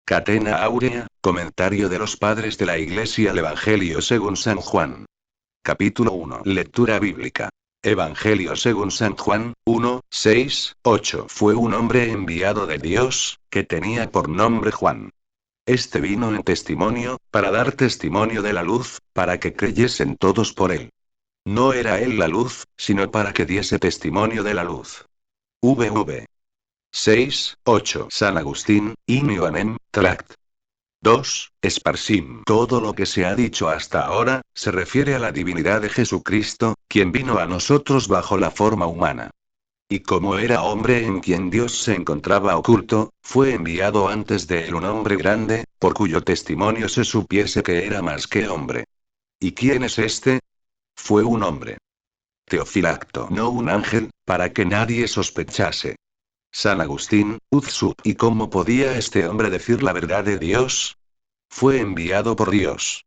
Catena Áurea, comentario de los padres de la Iglesia al Evangelio según San Juan. Capítulo 1. Lectura bíblica. Evangelio según San Juan, 1, 6, 8. Fue un hombre enviado de Dios, que tenía por nombre Juan. Este vino en testimonio, para dar testimonio de la luz, para que creyesen todos por él. No era él la luz, sino para que diese testimonio de la luz. VV 6, 8. San Agustín, In Ioannem, Tract. 2. Esparsim. Todo lo que se ha dicho hasta ahora, se refiere a la divinidad de Jesucristo, quien vino a nosotros bajo la forma humana. Y como era hombre en quien Dios se encontraba oculto, fue enviado antes de él un hombre grande, por cuyo testimonio se supiese que era más que hombre. ¿Y quién es este? Fue un hombre. Teofilacto, no un ángel, para que nadie sospechase. San Agustín, Uzsup. ¿Y cómo podía este hombre decir la verdad de Dios? Fue enviado por Dios.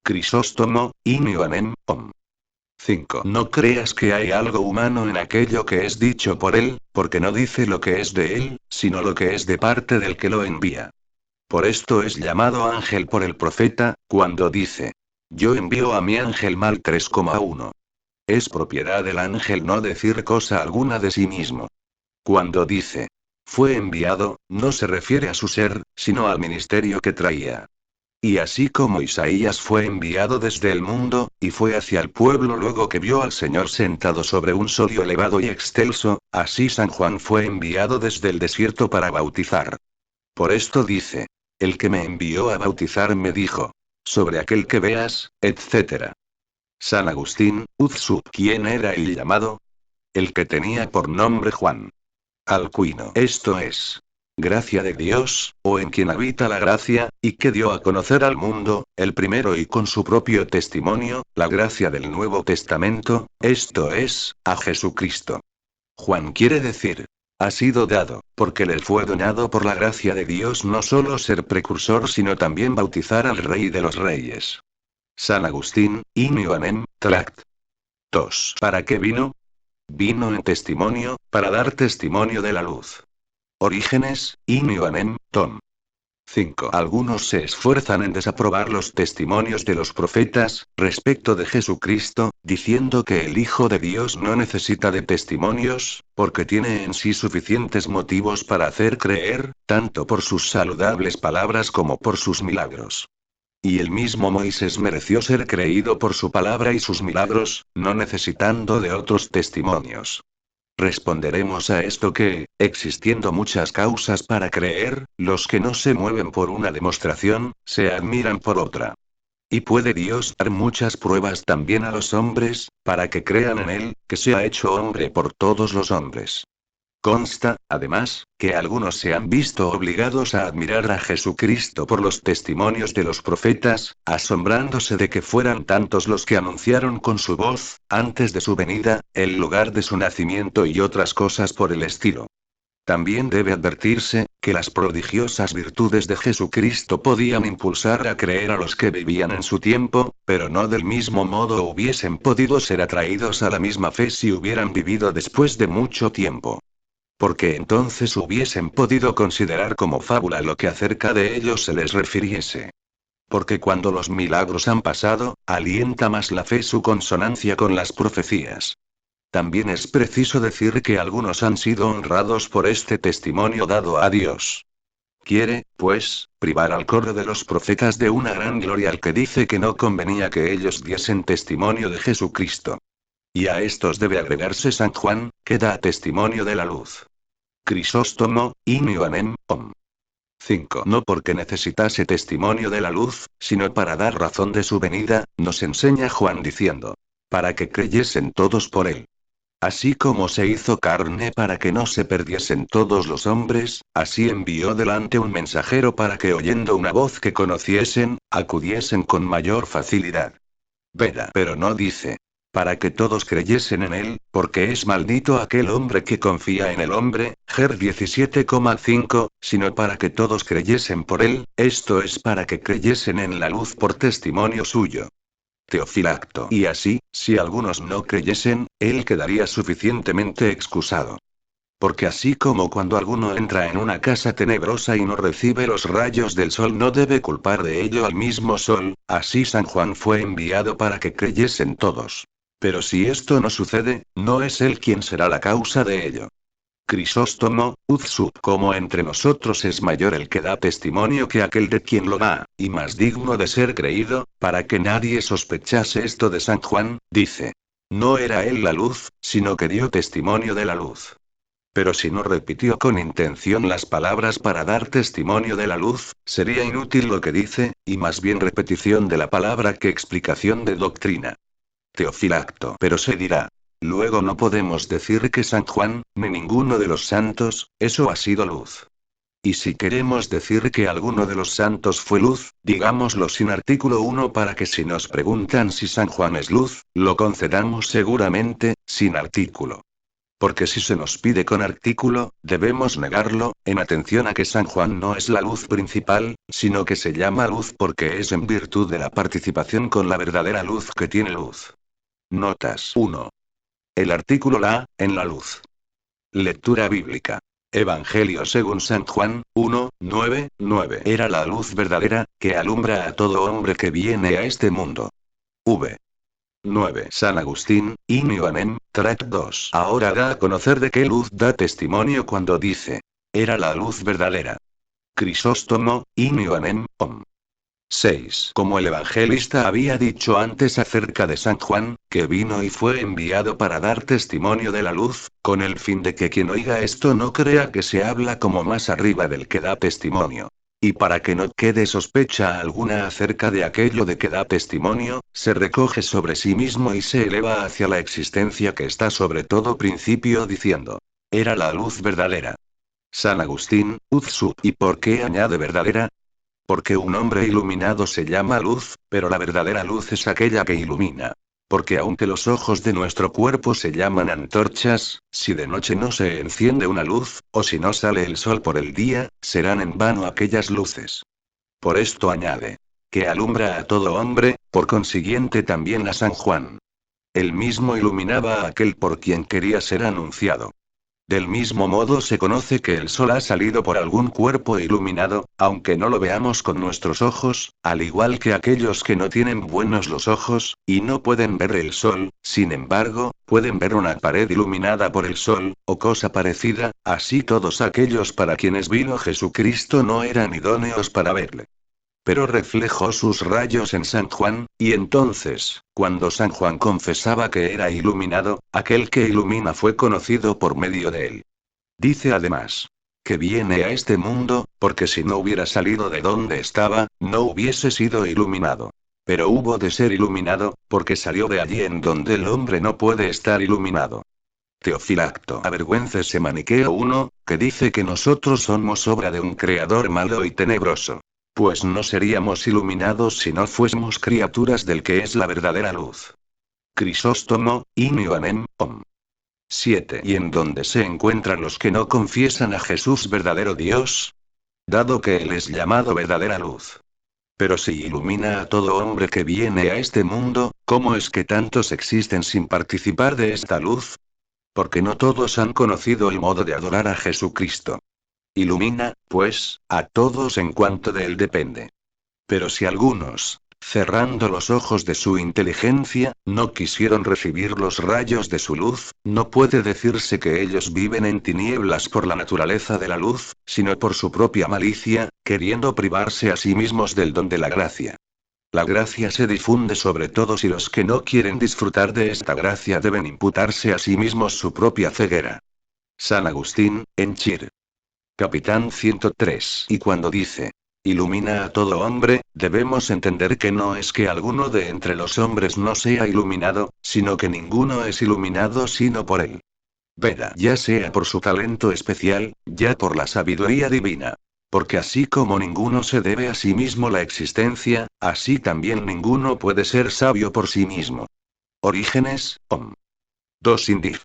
Crisóstomo, In Ioannem, Om. 5. No creas que hay algo humano en aquello que es dicho por él, porque no dice lo que es de él, sino lo que es de parte del que lo envía. Por esto es llamado ángel por el profeta, cuando dice: Yo envío a mi ángel mal 3,1. Es propiedad del ángel no decir cosa alguna de sí mismo. Cuando dice: Fue enviado, no se refiere a su ser, sino al ministerio que traía. Y así como Isaías fue enviado desde el mundo, y fue hacia el pueblo luego que vio al Señor sentado sobre un solio elevado y excelso, así San Juan fue enviado desde el desierto para bautizar. Por esto dice: El que me envió a bautizar me dijo: Sobre aquel que veas, etc. San Agustín, Uzsup. ¿Quién era el llamado? El que tenía por nombre Juan. Alcuino. Esto es: gracia de Dios, o en quien habita la gracia, y que dio a conocer al mundo, el primero y con su propio testimonio, la gracia del Nuevo Testamento, esto es, a Jesucristo. Juan quiere decir: ha sido dado, porque le fue donado por la gracia de Dios no solo ser precursor sino también bautizar al Rey de los Reyes. San Agustín, In Ioannem, Tract. 2. ¿Para qué vino? Vino en testimonio, para dar testimonio de la luz. Orígenes, In Ioannem, Tom. 5. Algunos se esfuerzan en desaprobar los testimonios de los profetas, respecto de Jesucristo, diciendo que el Hijo de Dios no necesita de testimonios, porque tiene en sí suficientes motivos para hacer creer, tanto por sus saludables palabras como por sus milagros. Y el mismo Moisés mereció ser creído por su palabra y sus milagros, no necesitando de otros testimonios. Responderemos a esto que, existiendo muchas causas para creer, los que no se mueven por una demostración, se admiran por otra. Y puede Dios dar muchas pruebas también a los hombres, para que crean en Él, que se ha hecho hombre por todos los hombres. Consta, además, que algunos se han visto obligados a admirar a Jesucristo por los testimonios de los profetas, asombrándose de que fueran tantos los que anunciaron con su voz, antes de su venida, el lugar de su nacimiento y otras cosas por el estilo. También debe advertirse, que las prodigiosas virtudes de Jesucristo podían impulsar a creer a los que vivían en su tiempo, pero no del mismo modo hubiesen podido ser atraídos a la misma fe si hubieran vivido después de mucho tiempo. Porque entonces hubiesen podido considerar como fábula lo que acerca de ellos se les refiriese. Porque cuando los milagros han pasado, alienta más la fe su consonancia con las profecías. También es preciso decir que algunos han sido honrados por este testimonio dado a Dios. Quiere, pues, privar al coro de los profetas de una gran gloria al que dice que no convenía que ellos diesen testimonio de Jesucristo. Y a estos debe agregarse San Juan, que da testimonio de la luz. Crisóstomo, In Ioannem, Om. 5. No porque necesitase testimonio de la luz, sino para dar razón de su venida, nos enseña Juan diciendo: para que creyesen todos por él. Así como se hizo carne para que no se perdiesen todos los hombres, así envió delante un mensajero para que oyendo una voz que conociesen, acudiesen con mayor facilidad. Veda. Pero no dice: para que todos creyesen en él, porque es maldito aquel hombre que confía en el hombre, Ger 17,5, sino para que todos creyesen por él, esto es para que creyesen en la luz por testimonio suyo. Teofilacto. Y así, si algunos no creyesen, él quedaría suficientemente excusado. Porque así como cuando alguno entra en una casa tenebrosa y no recibe los rayos del sol no debe culpar de ello al mismo sol, así San Juan fue enviado para que creyesen todos. Pero si esto no sucede, no es él quien será la causa de ello. Crisóstomo, Uzsub, como entre nosotros es mayor el que da testimonio que aquel de quien lo da, y más digno de ser creído, para que nadie sospechase esto de San Juan, dice. No era él la luz, sino que dio testimonio de la luz. Pero si no repitió con intención las palabras para dar testimonio de la luz, sería inútil lo que dice, y más bien repetición de la palabra que explicación de doctrina. Teofilacto. Pero se dirá. Luego no podemos decir que San Juan, ni ninguno de los santos, eso ha sido luz. Y si queremos decir que alguno de los santos fue luz, digámoslo sin artículo 1 para que si nos preguntan si San Juan es luz, lo concedamos seguramente, sin artículo. Porque si se nos pide con artículo, debemos negarlo, en atención a que San Juan no es la luz principal, sino que se llama luz porque es en virtud de la participación con la verdadera luz que tiene luz. Notas 1. El artículo la, en la luz. Lectura bíblica. Evangelio según San Juan, 1, 9, 9. Era la luz verdadera, que alumbra a todo hombre que viene a este mundo. V. 9. San Agustín, In Ioannem, Tract 2. Ahora da a conocer de qué luz da testimonio cuando dice. Era la luz verdadera. Crisóstomo, In Ioannem, Om. 6. Como el evangelista había dicho antes acerca de San Juan, que vino y fue enviado para dar testimonio de la luz, con el fin de que quien oiga esto no crea que se habla como más arriba del que da testimonio. Y para que no quede sospecha alguna acerca de aquello de que da testimonio, se recoge sobre sí mismo y se eleva hacia la existencia que está sobre todo principio diciendo. Era la luz verdadera. San Agustín, Uzsub. ¿Y por qué añade verdadera? Porque un hombre iluminado se llama luz, pero la verdadera luz es aquella que ilumina. Porque aunque los ojos de nuestro cuerpo se llaman antorchas, si de noche no se enciende una luz, o si no sale el sol por el día, serán en vano aquellas luces. Por esto añade, que alumbra a todo hombre, por consiguiente también a San Juan. Él mismo iluminaba a aquel por quien quería ser anunciado. Del mismo modo se conoce que el sol ha salido por algún cuerpo iluminado, aunque no lo veamos con nuestros ojos, al igual que aquellos que no tienen buenos los ojos, y no pueden ver el sol, sin embargo, pueden ver una pared iluminada por el sol, o cosa parecida, así todos aquellos para quienes vino Jesucristo no eran idóneos para verle. Pero reflejó sus rayos en San Juan, y entonces, cuando San Juan confesaba que era iluminado, aquel que ilumina fue conocido por medio de él. Dice además, que viene a este mundo, porque si no hubiera salido de donde estaba, no hubiese sido iluminado. Pero hubo de ser iluminado, porque salió de allí en donde el hombre no puede estar iluminado. Teofilacto. Avergüéncese Maniqueo 1, que dice que nosotros somos obra de un creador malo y tenebroso. Pues no seríamos iluminados si no fuésemos criaturas del que es la verdadera luz. Crisóstomo, In Ioannem, Om. 7. ¿Y en dónde se encuentran los que no confiesan a Jesús verdadero Dios? Dado que Él es llamado verdadera luz. Pero si ilumina a todo hombre que viene a este mundo, ¿cómo es que tantos existen sin participar de esta luz? Porque no todos han conocido el modo de adorar a Jesucristo. Ilumina, pues, a todos en cuanto de él depende. Pero si algunos, cerrando los ojos de su inteligencia, no quisieron recibir los rayos de su luz, no puede decirse que ellos viven en tinieblas por la naturaleza de la luz, sino por su propia malicia, queriendo privarse a sí mismos del don de la gracia. La gracia se difunde sobre todos y los que no quieren disfrutar de esta gracia deben imputarse a sí mismos su propia ceguera. San Agustín, en Chir. Capitán 103. Y cuando dice, ilumina a todo hombre, debemos entender que no es que alguno de entre los hombres no sea iluminado, sino que ninguno es iluminado sino por él. Veda, ya sea por su talento especial, ya por la sabiduría divina. Porque así como ninguno se debe a sí mismo la existencia, así también ninguno puede ser sabio por sí mismo. Orígenes, Om. 2 Indif.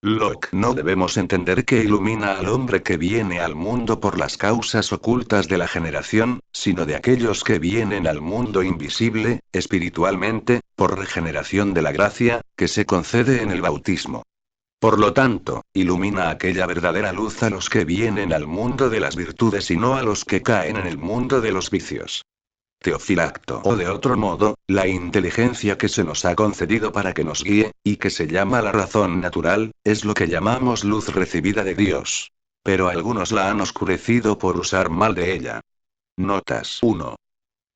Locke. No debemos entender que ilumina al hombre que viene al mundo por las causas ocultas de la generación, sino de aquellos que vienen al mundo invisible, espiritualmente, por regeneración de la gracia, que se concede en el bautismo. Por lo tanto, ilumina aquella verdadera luz a los que vienen al mundo de las virtudes y no a los que caen en el mundo de los vicios. Teofilacto. O de otro modo, la inteligencia que se nos ha concedido para que nos guíe, y que se llama la razón natural, es lo que llamamos luz recibida de Dios. Pero algunos la han oscurecido por usar mal de ella. Notas 1.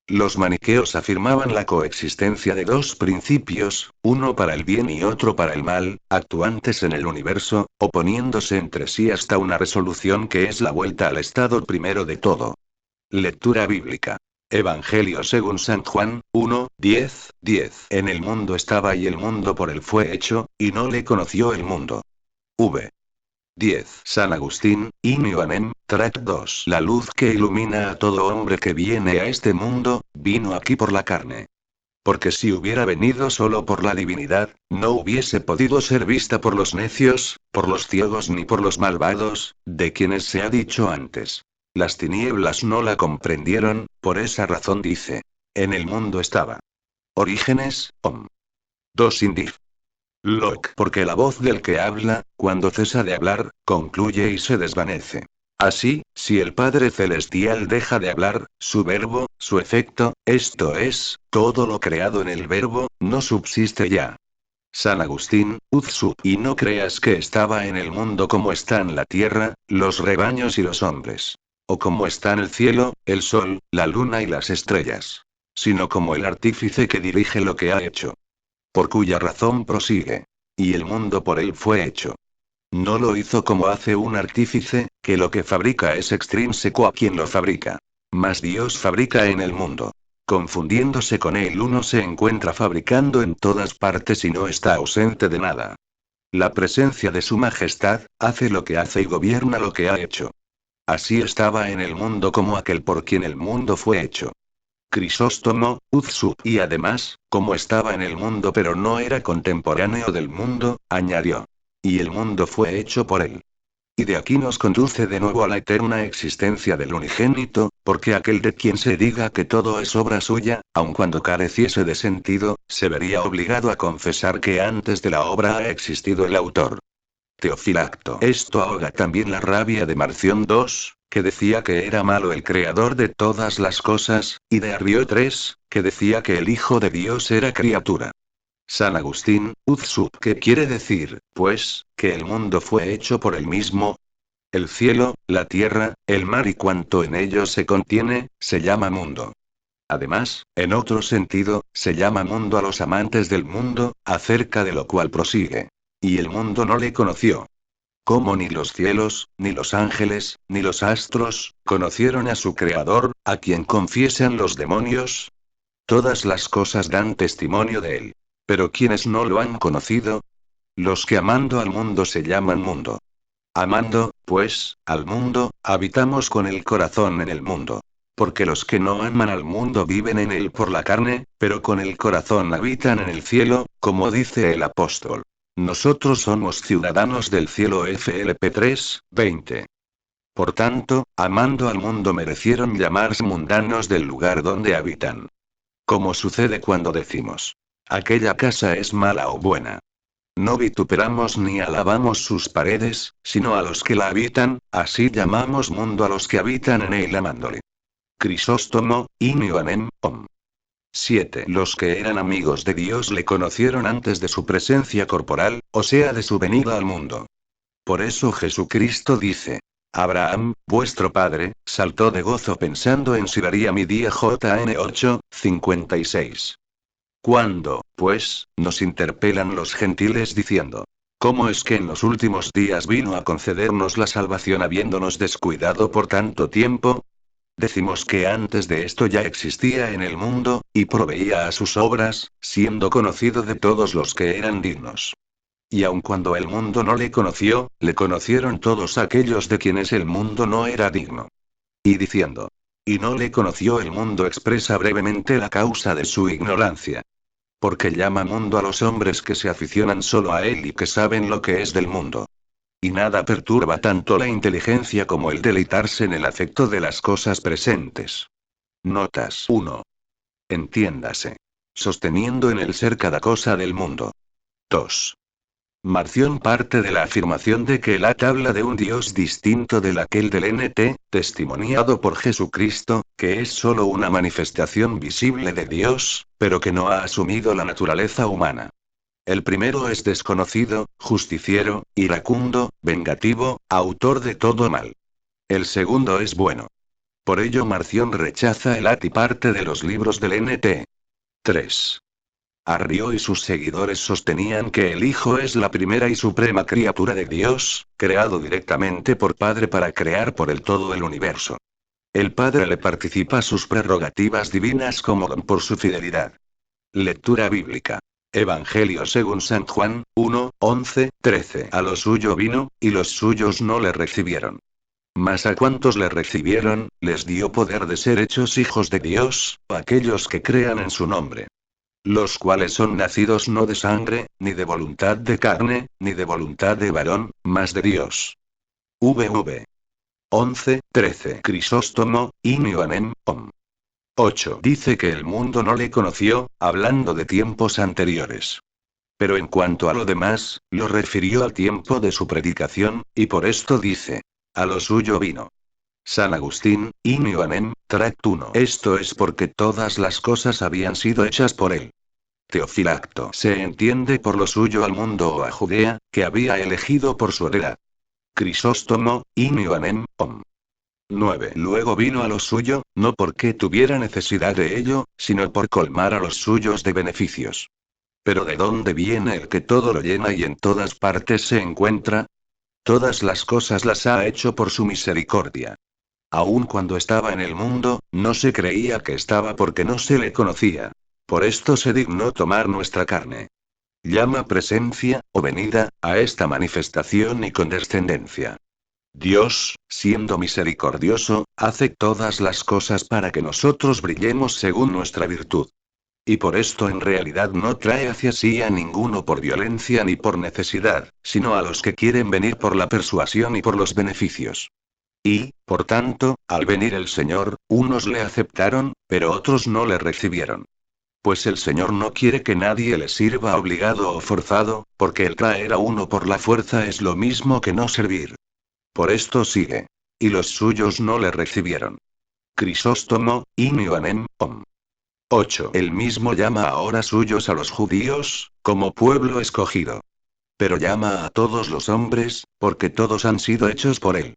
Los maniqueos afirmaban la coexistencia de dos principios, uno para el bien y otro para el mal, actuantes en el universo, oponiéndose entre sí hasta una resolución que es la vuelta al estado primero de todo. Lectura bíblica. Evangelio según San Juan, 1, 10, 10. En el mundo estaba y el mundo por él fue hecho, y no le conoció el mundo. V. 10. San Agustín, In Ioannem, Tract 2. La luz que ilumina a todo hombre que viene a este mundo, vino aquí por la carne. Porque si hubiera venido solo por la divinidad, no hubiese podido ser vista por los necios, por los ciegos ni por los malvados, de quienes se ha dicho antes. Las tinieblas no la comprendieron, por esa razón dice. En el mundo estaba. Orígenes, Om. 2 Indif. Locke. Porque la voz del que habla, cuando cesa de hablar, concluye y se desvanece. Así, si el Padre Celestial deja de hablar, su verbo, su efecto, esto es, todo lo creado en el verbo, no subsiste ya. San Agustín, Uzsu. Y no creas que estaba en el mundo como están la tierra, los rebaños y los hombres. O como están el cielo, el sol, la luna y las estrellas. Sino como el artífice que dirige lo que ha hecho. Por cuya razón prosigue. Y el mundo por él fue hecho. No lo hizo como hace un artífice, que lo que fabrica es extrínseco a quien lo fabrica. Mas Dios fabrica en el mundo. Confundiéndose con él uno se encuentra fabricando en todas partes y no está ausente de nada. La presencia de su majestad, hace lo que hace y gobierna lo que ha hecho. Así estaba en el mundo como aquel por quien el mundo fue hecho. Crisóstomo, Uzsu. Y además, como estaba en el mundo pero no era contemporáneo del mundo, añadió. Y el mundo fue hecho por él. Y de aquí nos conduce de nuevo a la eterna existencia del unigénito, porque aquel de quien se diga que todo es obra suya, aun cuando careciese de sentido, se vería obligado a confesar que antes de la obra ha existido el autor. Teofilacto. Esto ahoga también la rabia de Marción II, que decía que era malo el creador de todas las cosas, y de Arrio III, que decía que el Hijo de Dios era criatura. San Agustín, Uzsup. ¿Qué quiere decir, pues, que el mundo fue hecho por él mismo? El cielo, la tierra, el mar y cuanto en ellos se contiene, se llama mundo. Además, en otro sentido, se llama mundo a los amantes del mundo, acerca de lo cual prosigue. Y el mundo no le conoció. Como ni los cielos, ni los ángeles, ni los astros, conocieron a su Creador, a quien confiesan los demonios. Todas las cosas dan testimonio de él. Pero ¿quiénes no lo han conocido? Los que amando al mundo se llaman mundo. Amando, pues, al mundo, habitamos con el corazón en el mundo. Porque los que no aman al mundo viven en él por la carne, pero con el corazón habitan en el cielo, como dice el apóstol. Nosotros somos ciudadanos del cielo. FLP 3, 20. Por tanto, amando al mundo merecieron llamarse mundanos del lugar donde habitan. Como sucede cuando decimos, aquella casa es mala o buena. No vituperamos ni alabamos sus paredes, sino a los que la habitan, así llamamos mundo a los que habitan en él amándole. Crisóstomo, In Ioannem, Om. 7. Los que eran amigos de Dios le conocieron antes de su presencia corporal, o sea de su venida al mundo. Por eso Jesucristo dice. Abraham, vuestro padre, saltó de gozo pensando en si vería mi día. JN 8, 56. Cuando, pues, nos interpelan los gentiles diciendo, ¿cómo es que en los últimos días vino a concedernos la salvación habiéndonos descuidado por tanto tiempo? Decimos que antes de esto ya existía en el mundo, y proveía a sus obras, siendo conocido de todos los que eran dignos. Y aun cuando el mundo no le conoció, le conocieron todos aquellos de quienes el mundo no era digno. Y diciendo, y no le conoció el mundo expresa brevemente la causa de su ignorancia. Porque llama mundo a los hombres que se aficionan solo a él y que saben lo que es del mundo. Y nada perturba tanto la inteligencia como el deleitarse en el afecto de las cosas presentes. Notas 1. Entiéndase. Sosteniendo en el ser cada cosa del mundo. 2. Marción parte de la afirmación de que el AT habla de un Dios distinto del aquel del NT, testimoniado por Jesucristo, que es solo una manifestación visible de Dios, pero que no ha asumido la naturaleza humana. El primero es desconocido, justiciero, iracundo, vengativo, autor de todo mal. El segundo es bueno. Por ello Marción rechaza el AT y parte de los libros del NT. 3. Arrió y sus seguidores sostenían que el Hijo es la primera y suprema criatura de Dios, creado directamente por Padre para crear por el todo el universo. El Padre le participa sus prerrogativas divinas como don por su fidelidad. Lectura bíblica. Evangelio según San Juan, 1, 11, 13. A lo suyo vino, y los suyos no le recibieron. Mas a cuantos le recibieron, les dio poder de ser hechos hijos de Dios, aquellos que crean en su nombre. Los cuales son nacidos no de sangre, ni de voluntad de carne, ni de voluntad de varón, mas de Dios. VV 11, 13. Crisóstomo, Inioanem, Om. 8. Dice que el mundo no le conoció, hablando de tiempos anteriores. Pero en cuanto a lo demás, lo refirió al tiempo de su predicación, y por esto dice: a lo suyo vino. San Agustín, Inioanem, Tract 1. Esto es porque todas las cosas habían sido hechas por él. Teofilacto. Se entiende por lo suyo al mundo o a Judea, que había elegido por su heredad. Crisóstomo, Inioanem, Om. 9. Luego vino a lo suyo, no porque tuviera necesidad de ello, sino por colmar a los suyos de beneficios. Pero ¿de dónde viene el que todo lo llena y en todas partes se encuentra? Todas las cosas las ha hecho por su misericordia. Aun cuando estaba en el mundo, no se creía que estaba porque no se le conocía. Por esto se dignó tomar nuestra carne. Llama presencia, o venida, a esta manifestación y condescendencia. Dios, siendo misericordioso, hace todas las cosas para que nosotros brillemos según nuestra virtud. Y por esto en realidad no trae hacia sí a ninguno por violencia ni por necesidad, sino a los que quieren venir por la persuasión y por los beneficios. Y, por tanto, al venir el Señor, unos le aceptaron, pero otros no le recibieron. Pues el Señor no quiere que nadie le sirva obligado o forzado, porque el traer a uno por la fuerza es lo mismo que no servir. Por esto sigue. Y los suyos no le recibieron. Crisóstomo, Inioanem, Om. 8. Él mismo llama ahora suyos a los judíos, como pueblo escogido. Pero llama a todos los hombres, porque todos han sido hechos por él.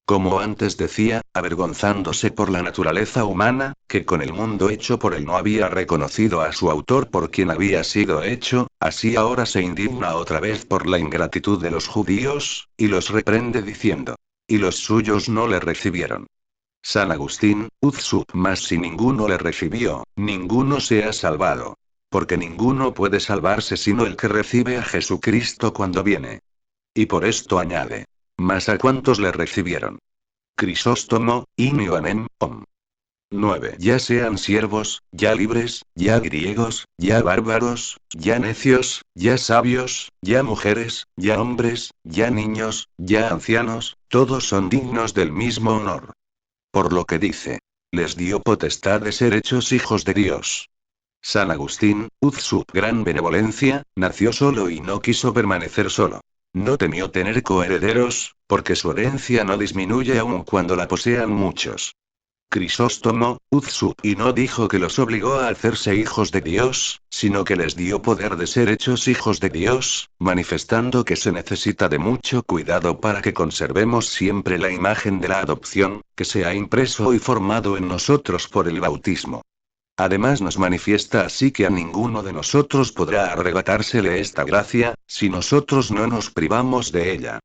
Como antes decía, avergonzándose por la naturaleza humana, que con el mundo hecho por él no había reconocido a su autor por quien había sido hecho, así ahora se indigna otra vez por la ingratitud de los judíos, y los reprende diciendo: y los suyos no le recibieron. San Agustín, Uz sub. Mas si ninguno le recibió, ninguno se ha salvado. Porque ninguno puede salvarse sino el que recibe a Jesucristo cuando viene. Y por esto añade: mas a cuantos le recibieron. Crisóstomo, Inioanem, Om. 9. Ya sean siervos, ya libres, ya griegos, ya bárbaros, ya necios, ya sabios, ya mujeres, ya hombres, ya niños, ya ancianos, todos son dignos del mismo honor. Por lo que dice: les dio potestad de ser hechos hijos de Dios. San Agustín, Uz sub. Gran benevolencia, nació solo y no quiso permanecer solo. No temió tener coherederos, porque su herencia no disminuye aun cuando la posean muchos. Crisóstomo, Uz sub. Y no dijo que los obligó a hacerse hijos de Dios, sino que les dio poder de ser hechos hijos de Dios, manifestando que se necesita de mucho cuidado para que conservemos siempre la imagen de la adopción, que se ha impreso y formado en nosotros por el bautismo. Además nos manifiesta así que a ninguno de nosotros podrá arrebatársele esta gracia, si nosotros no nos privamos de ella.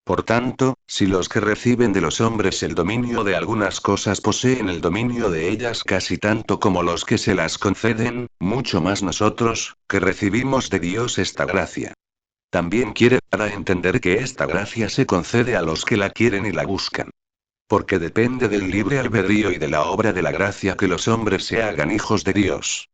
Por tanto, si los que reciben de los hombres el dominio de algunas cosas poseen el dominio de ellas casi tanto como los que se las conceden, mucho más nosotros, que recibimos de Dios esta gracia. También quiere dar a entender que esta gracia se concede a los que la quieren y la buscan. Porque depende del libre albedrío y de la obra de la gracia que los hombres se hagan hijos de Dios.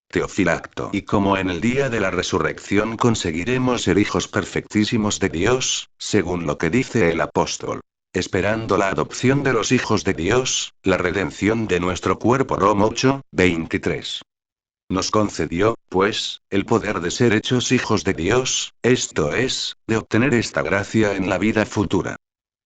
Teofilacto. Y como en el día de la resurrección conseguiremos ser hijos perfectísimos de Dios, según lo que dice el apóstol, esperando la adopción de los hijos de Dios, la redención de nuestro cuerpo. Rom 8, 23. Nos concedió, pues, el poder de ser hechos hijos de Dios, esto es, de obtener esta gracia en la vida futura.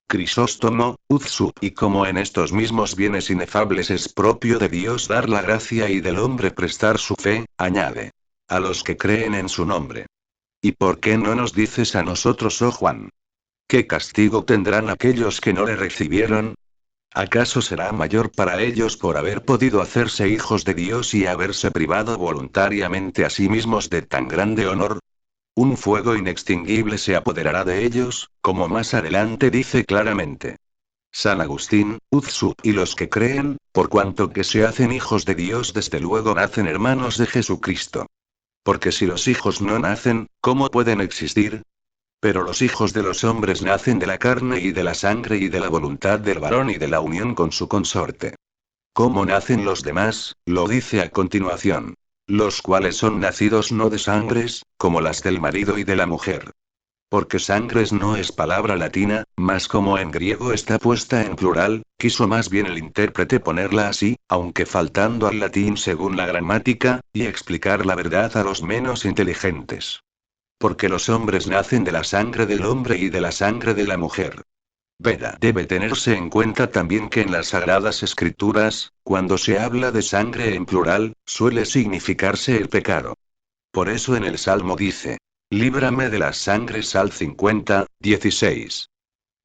Crisóstomo, Uzsu, y como en estos mismos bienes inefables es propio de Dios dar la gracia y del hombre prestar su fe, añade. A los que creen en su nombre. ¿Y por qué no nos dices a nosotros, oh Juan? ¿Qué castigo tendrán aquellos que no le recibieron? ¿Acaso será mayor para ellos por haber podido hacerse hijos de Dios y haberse privado voluntariamente a sí mismos de tan grande honor? Un fuego inextinguible se apoderará de ellos, como más adelante dice claramente. San Agustín, Uzsu, y los que creen, por cuanto que se hacen hijos de Dios desde luego nacen hermanos de Jesucristo. Porque si los hijos no nacen, ¿cómo pueden existir? Pero los hijos de los hombres nacen de la carne y de la sangre y de la voluntad del varón y de la unión con su consorte. ¿Cómo nacen los demás? Lo dice a continuación. Los cuales son nacidos no de sangres, como las del marido y de la mujer. Porque sangres no es palabra latina, mas como en griego está puesta en plural, quiso más bien el intérprete ponerla así, aunque faltando al latín según la gramática, y explicar la verdad a los menos inteligentes. Porque los hombres nacen de la sangre del hombre y de la sangre de la mujer. Veda. Debe tenerse en cuenta también que en las Sagradas Escrituras, cuando se habla de sangre en plural, suele significarse el pecado. Por eso en el Salmo dice, líbrame de las sangres al 50, 16.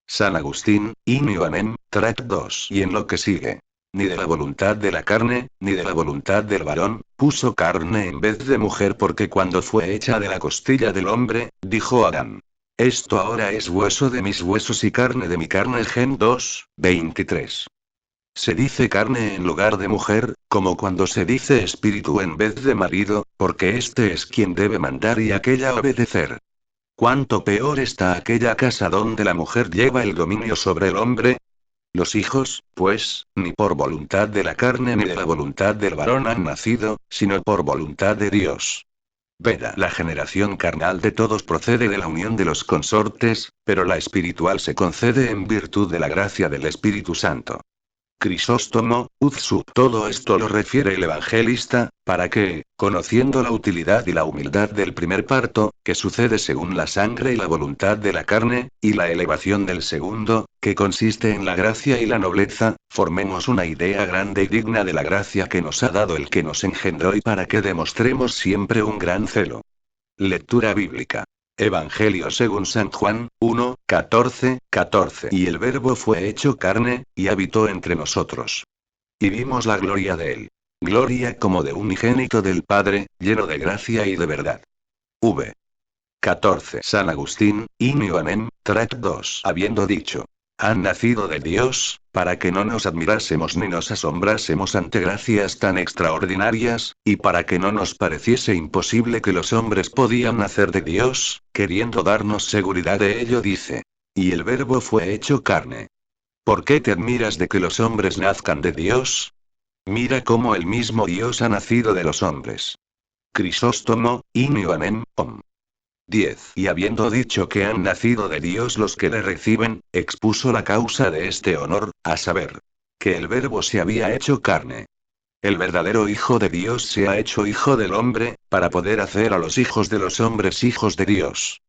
San Agustín, Inioanem, Tract 2. Y en lo que sigue. Ni de la voluntad de la carne, ni de la voluntad del varón, puso carne en vez de mujer porque cuando fue hecha de la costilla del hombre, dijo Adán. Esto ahora es hueso de mis huesos y carne de mi carne. Gen 2, 23. Se dice carne en lugar de mujer, como cuando se dice espíritu en vez de marido, porque este es quien debe mandar y aquella obedecer. ¿Cuánto peor está aquella casa donde la mujer lleva el dominio sobre el hombre? Los hijos, pues, ni por voluntad de la carne ni de la voluntad del varón han nacido, sino por voluntad de Dios. Veda. La generación carnal de todos procede de la unión de los consortes, pero la espiritual se concede en virtud de la gracia del Espíritu Santo. Crisóstomo, Uzsu. Todo esto lo refiere el evangelista, para que, conociendo la utilidad y la humildad del primer parto, que sucede según la sangre y la voluntad de la carne, y la elevación del segundo, que consiste en la gracia y la nobleza, formemos una idea grande y digna de la gracia que nos ha dado el que nos engendró y para que demostremos siempre un gran celo. Lectura bíblica. Evangelio según San Juan, 1, 14, 14. Y el Verbo fue hecho carne, y habitó entre nosotros. Y vimos la gloria de él. Gloria como de unigénito del Padre, lleno de gracia y de verdad. V. 14. San Agustín, Inioanem, Tract 2. Habiendo dicho. Han nacido de Dios, para que no nos admirásemos ni nos asombrásemos ante gracias tan extraordinarias, y para que no nos pareciese imposible que los hombres podían nacer de Dios, queriendo darnos seguridad de ello dice. Y el Verbo fue hecho carne. ¿Por qué te admiras de que los hombres nazcan de Dios? Mira cómo el mismo Dios ha nacido de los hombres. Crisóstomo, Inioanem, Om. 10. Y habiendo dicho que han nacido de Dios los que le reciben, expuso la causa de este honor, a saber, que el Verbo se había hecho carne. El verdadero Hijo de Dios se ha hecho Hijo del hombre, para poder hacer a los hijos de los hombres hijos de Dios.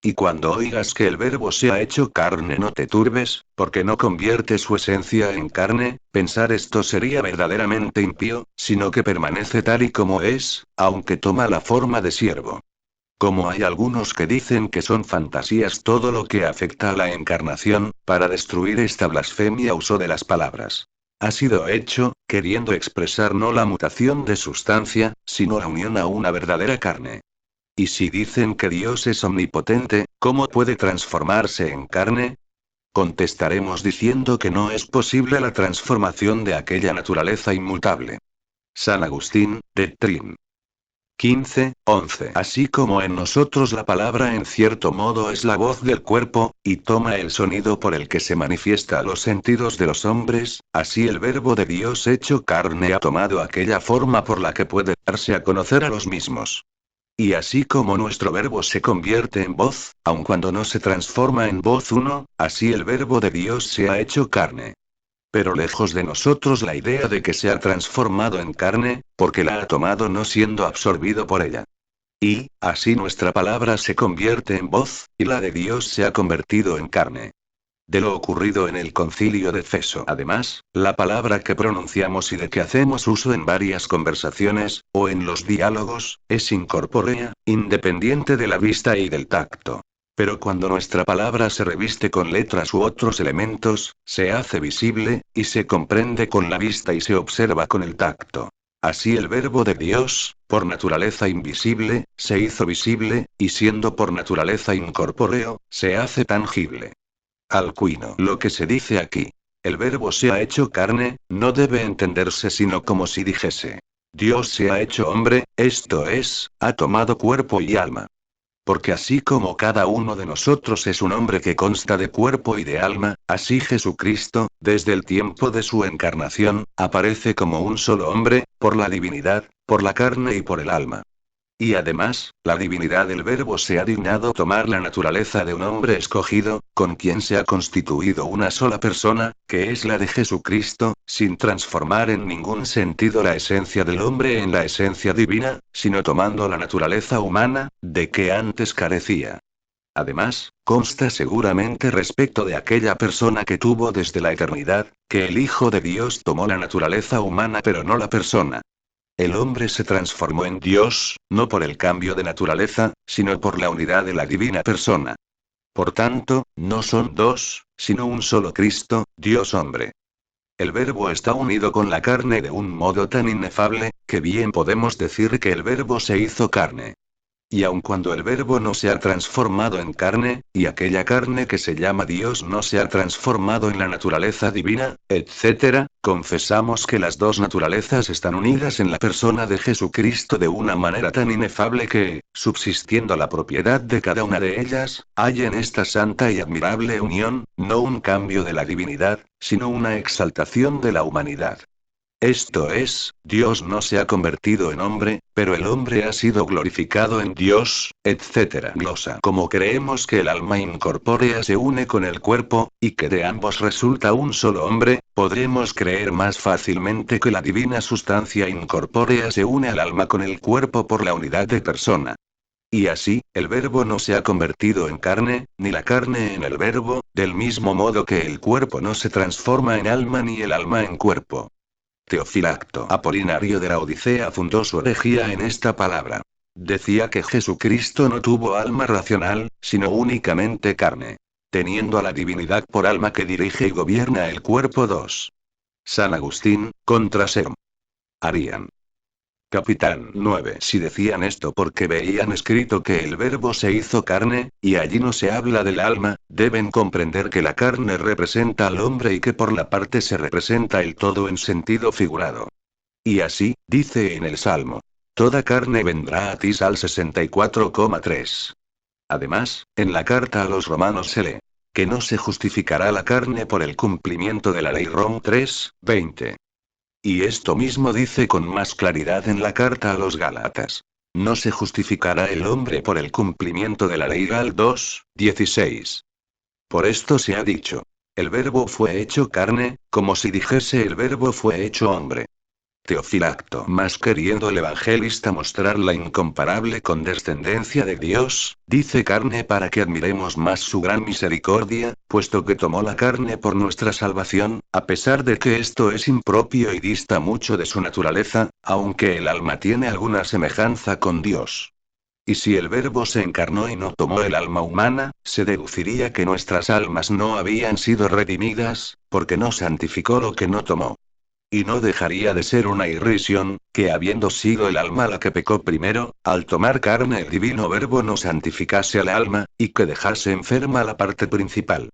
Y cuando oigas que el Verbo se ha hecho carne no te turbes, porque no convierte su esencia en carne, pensar esto sería verdaderamente impío, sino que permanece tal y como es, aunque toma la forma de siervo. Como hay algunos que dicen que son fantasías todo lo que afecta a la encarnación, para destruir esta blasfemia usó de las palabras. Ha sido hecho, queriendo expresar no la mutación de sustancia, sino la unión a una verdadera carne. Y si dicen que Dios es omnipotente, ¿cómo puede transformarse en carne? Contestaremos diciendo que no es posible la transformación de aquella naturaleza inmutable. San Agustín, de Trin. 15, 11. Así como en nosotros la palabra en cierto modo es la voz del cuerpo, y toma el sonido por el que se manifiesta a los sentidos de los hombres, así el Verbo de Dios hecho carne ha tomado aquella forma por la que puede darse a conocer a los mismos. Y así como nuestro Verbo se convierte en voz, aun cuando no se transforma en voz uno, así el Verbo de Dios se ha hecho carne. Pero lejos de nosotros la idea de que se ha transformado en carne, porque la ha tomado no siendo absorbido por ella. Y, así nuestra palabra se convierte en voz, y la de Dios se ha convertido en carne. De lo ocurrido en el concilio de Efeso. Además, la palabra que pronunciamos y de que hacemos uso en varias conversaciones, o en los diálogos, es incorpórea, independiente de la vista y del tacto. Pero cuando nuestra palabra se reviste con letras u otros elementos, se hace visible, y se comprende con la vista y se observa con el tacto. Así el Verbo de Dios, por naturaleza invisible, se hizo visible, y siendo por naturaleza incorpóreo, se hace tangible. Alcuino. Lo que se dice aquí. El Verbo se ha hecho carne, no debe entenderse sino como si dijese. Dios se ha hecho hombre, esto es, ha tomado cuerpo y alma. Porque así como cada uno de nosotros es un hombre que consta de cuerpo y de alma, así Jesucristo, desde el tiempo de su encarnación, aparece como un solo hombre, por la divinidad, por la carne y por el alma. Y además, la divinidad del Verbo se ha dignado tomar la naturaleza de un hombre escogido, con quien se ha constituido una sola persona, que es la de Jesucristo, sin transformar en ningún sentido la esencia del hombre en la esencia divina, sino tomando la naturaleza humana, de que antes carecía. Además, consta seguramente respecto de aquella persona que tuvo desde la eternidad, que el Hijo de Dios tomó la naturaleza humana pero no la persona. El hombre se transformó en Dios, no por el cambio de naturaleza, sino por la unidad de la divina persona. Por tanto, no son dos, sino un solo Cristo, Dios hombre. El Verbo está unido con la carne de un modo tan inefable, que bien podemos decir que el Verbo se hizo carne. Y aun cuando el Verbo no se ha transformado en carne, y aquella carne que se llama Dios no se ha transformado en la naturaleza divina, etc., confesamos que las dos naturalezas están unidas en la persona de Jesucristo de una manera tan inefable que, subsistiendo la propiedad de cada una de ellas, hay en esta santa y admirable unión, no un cambio de la divinidad, sino una exaltación de la humanidad. Esto es, Dios no se ha convertido en hombre, pero el hombre ha sido glorificado en Dios, etc. Glosa. Como creemos que el alma incorpórea se une con el cuerpo, y que de ambos resulta un solo hombre, podremos creer más fácilmente que la divina sustancia incorpórea se une al alma con el cuerpo por la unidad de persona. Y así, el Verbo no se ha convertido en carne, ni la carne en el Verbo, del mismo modo que el cuerpo no se transforma en alma ni el alma en cuerpo. Teofilacto Apolinario de la Odisea fundó su herejía en esta palabra. Decía que Jesucristo no tuvo alma racional, sino únicamente carne. Teniendo a la divinidad por alma que dirige y gobierna el cuerpo 2. San Agustín, contra Serum. Arian. Capitán 9. Si decían esto porque veían escrito que el Verbo se hizo carne, y allí no se habla del alma, deben comprender que la carne representa al hombre y que por la parte se representa el todo en sentido figurado. Y así, dice en el Salmo. Toda carne vendrá a ti. Sal 64,3. Además, en la carta a los romanos se lee. Que no se justificará la carne por el cumplimiento de la ley. Rom 3, 20. Y esto mismo dice con más claridad en la carta a los Gálatas. No se justificará el hombre por el cumplimiento de la ley. Gal 2, 16. Por esto se ha dicho. El Verbo fue hecho carne, como si dijese el Verbo fue hecho hombre. Teofilacto. Mas queriendo el evangelista mostrar la incomparable condescendencia de Dios, dice carne para que admiremos más su gran misericordia, puesto que tomó la carne por nuestra salvación, a pesar de que esto es impropio y dista mucho de su naturaleza, aunque el alma tiene alguna semejanza con Dios. Y si el Verbo se encarnó y no tomó el alma humana, se deduciría que nuestras almas no habían sido redimidas, porque no santificó lo que no tomó. Y no dejaría de ser una irrisión, que habiendo sido el alma la que pecó primero, al tomar carne el divino Verbo no santificase al alma, y que dejase enferma la parte principal.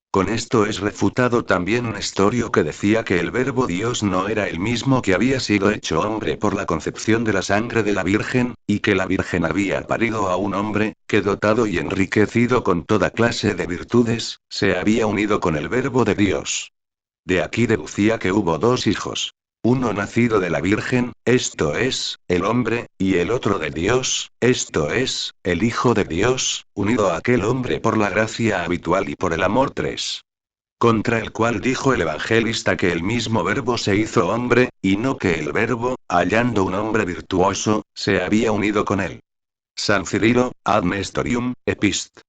Con esto es refutado también Nestorio que decía que el Verbo Dios no era el mismo que había sido hecho hombre por la concepción de la sangre de la Virgen, y que la Virgen había parido a un hombre, que dotado y enriquecido con toda clase de virtudes, se había unido con el Verbo de Dios. De aquí deducía que hubo dos hijos. Uno nacido de la Virgen, esto es, el hombre, y el otro de Dios, esto es, el Hijo de Dios, unido a aquel hombre por la gracia habitual y por el amor. 3. contra el cual dijo el evangelista que el mismo Verbo se hizo hombre, y no que el Verbo, hallando un hombre virtuoso, se había unido con él. San Cirilo, Ad Nestorium, Epist.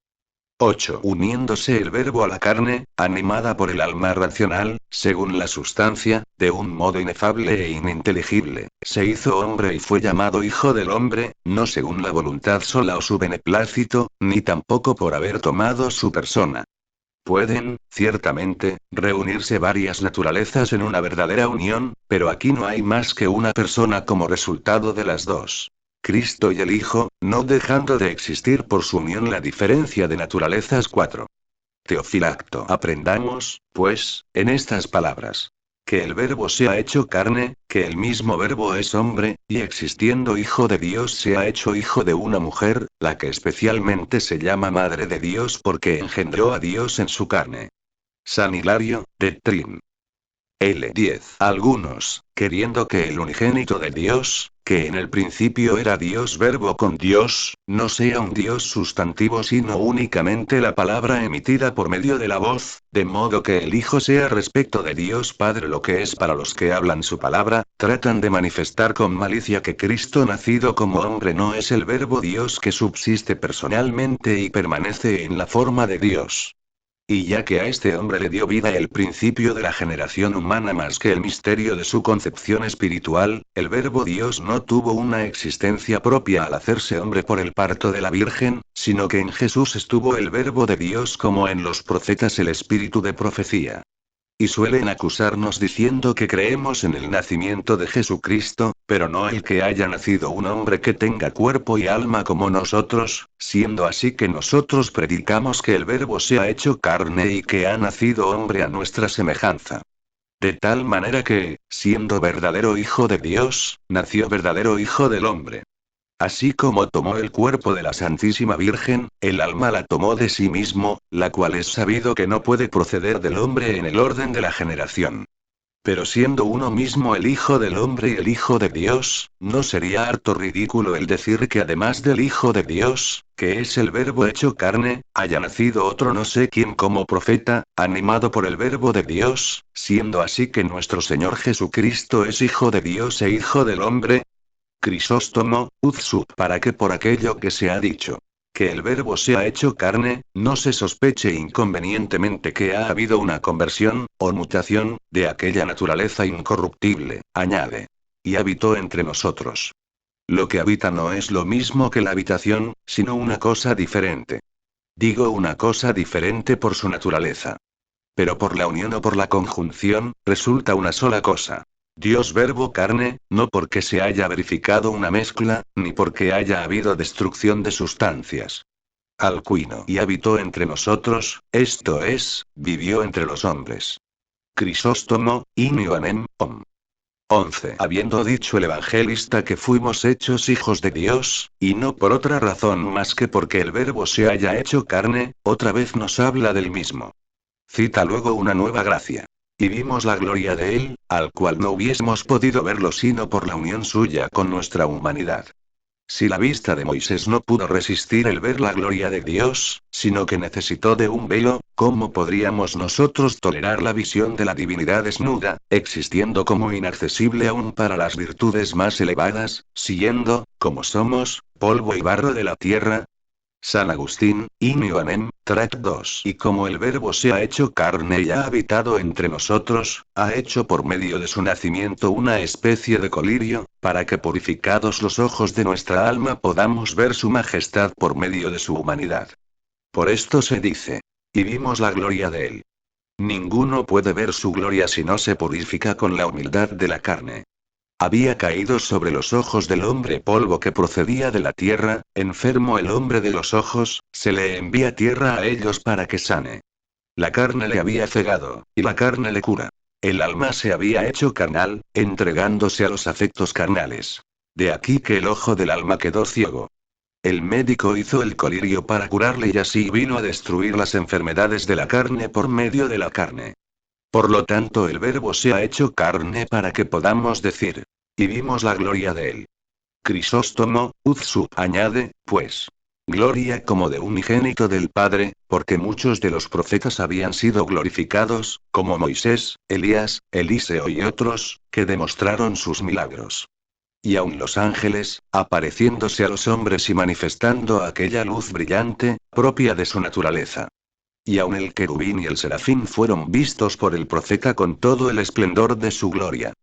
8. Uniéndose el Verbo a la carne, animada por el alma racional, según la sustancia, de un modo inefable e ininteligible, se hizo hombre y fue llamado Hijo del Hombre, no según la voluntad sola o su beneplácito, ni tampoco por haber tomado su persona. Pueden, ciertamente, reunirse varias naturalezas en una verdadera unión, pero aquí no hay más que una persona como resultado de las dos. Cristo y el Hijo, no dejando de existir por su unión la diferencia de naturalezas. 4. Teofilacto. Aprendamos, pues, en estas palabras. Que el Verbo se ha hecho carne, que el mismo Verbo es hombre, y existiendo Hijo de Dios se ha hecho hijo de una mujer, la que especialmente se llama Madre de Dios porque engendró a Dios en su carne. San Hilario, de Trin. L10. Algunos, queriendo que el unigénito de Dios, que en el principio era Dios Verbo con Dios, no sea un Dios sustantivo sino únicamente la palabra emitida por medio de la voz, de modo que el Hijo sea respecto de Dios Padre lo que es para los que hablan su palabra, tratan de manifestar con malicia que Cristo nacido como hombre no es el Verbo Dios que subsiste personalmente y permanece en la forma de Dios. Y ya que a este hombre le dio vida el principio de la generación humana más que el misterio de su concepción espiritual, el Verbo Dios no tuvo una existencia propia al hacerse hombre por el parto de la Virgen, sino que en Jesús estuvo el Verbo de Dios como en los profetas el espíritu de profecía. Y suelen acusarnos diciendo que creemos en el nacimiento de Jesucristo, pero no el que haya nacido un hombre que tenga cuerpo y alma como nosotros, siendo así que nosotros predicamos que el Verbo se ha hecho carne y que ha nacido hombre a nuestra semejanza. De tal manera que, siendo verdadero Hijo de Dios, nació verdadero Hijo del hombre. Así como tomó el cuerpo de la Santísima Virgen, el alma la tomó de sí mismo, la cual es sabido que no puede proceder del hombre en el orden de la generación. Pero siendo uno mismo el Hijo del Hombre y el Hijo de Dios, ¿no sería harto ridículo el decir que además del Hijo de Dios, que es el Verbo hecho carne, haya nacido otro no sé quién como profeta, animado por el Verbo de Dios, siendo así que nuestro Señor Jesucristo es Hijo de Dios e Hijo del Hombre? Crisóstomo, Utsub, para que por aquello que se ha dicho, que el Verbo se ha hecho carne, no se sospeche inconvenientemente que ha habido una conversión, o mutación, de aquella naturaleza incorruptible, añade. Y habitó entre nosotros. Lo que habita no es lo mismo que la habitación, sino una cosa diferente. Digo una cosa diferente por su naturaleza. Pero por la unión o por la conjunción, resulta una sola cosa. Dios Verbo carne, no porque se haya verificado una mezcla, ni porque haya habido destrucción de sustancias. Alcuino y habitó entre nosotros, esto es, vivió entre los hombres. Crisóstomo, Inioanem, Om. 11. Habiendo dicho el evangelista que fuimos hechos hijos de Dios, y no por otra razón más que porque el Verbo se haya hecho carne, otra vez nos habla del mismo. Cita luego una nueva gracia. Y vimos la gloria de él, al cual no hubiésemos podido verlo sino por la unión suya con nuestra humanidad. Si la vista de Moisés no pudo resistir el ver la gloria de Dios, sino que necesitó de un velo, ¿cómo podríamos nosotros tolerar la visión de la divinidad desnuda, existiendo como inaccesible aún para las virtudes más elevadas, siendo, como somos, polvo y barro de la tierra? San Agustín, Inioanem, Tract 2. Y como el Verbo se ha hecho carne y ha habitado entre nosotros, ha hecho por medio de su nacimiento una especie de colirio, para que purificados los ojos de nuestra alma podamos ver su majestad por medio de su humanidad. Por esto se dice. Y vimos la gloria de él. Ninguno puede ver su gloria si no se purifica con la humildad de la carne. Había caído sobre los ojos del hombre polvo que procedía de la tierra, enfermo el hombre de los ojos, se le envía tierra a ellos para que sane. La carne le había cegado, y la carne le cura. El alma se había hecho carnal, entregándose a los afectos carnales. De aquí que el ojo del alma quedó ciego. El médico hizo el colirio para curarle y así vino a destruir las enfermedades de la carne por medio de la carne. Por lo tanto el Verbo se ha hecho carne para que podamos decir. Y vimos la gloria de él. Crisóstomo, Utsub añade, pues. Gloria como de unigénito del Padre, porque muchos de los profetas habían sido glorificados, como Moisés, Elías, Eliseo y otros, que demostraron sus milagros. Y aun los ángeles, apareciéndose a los hombres y manifestando aquella luz brillante, propia de su naturaleza. Y aun el querubín y el serafín fueron vistos por el profeta con todo el esplendor de su gloria.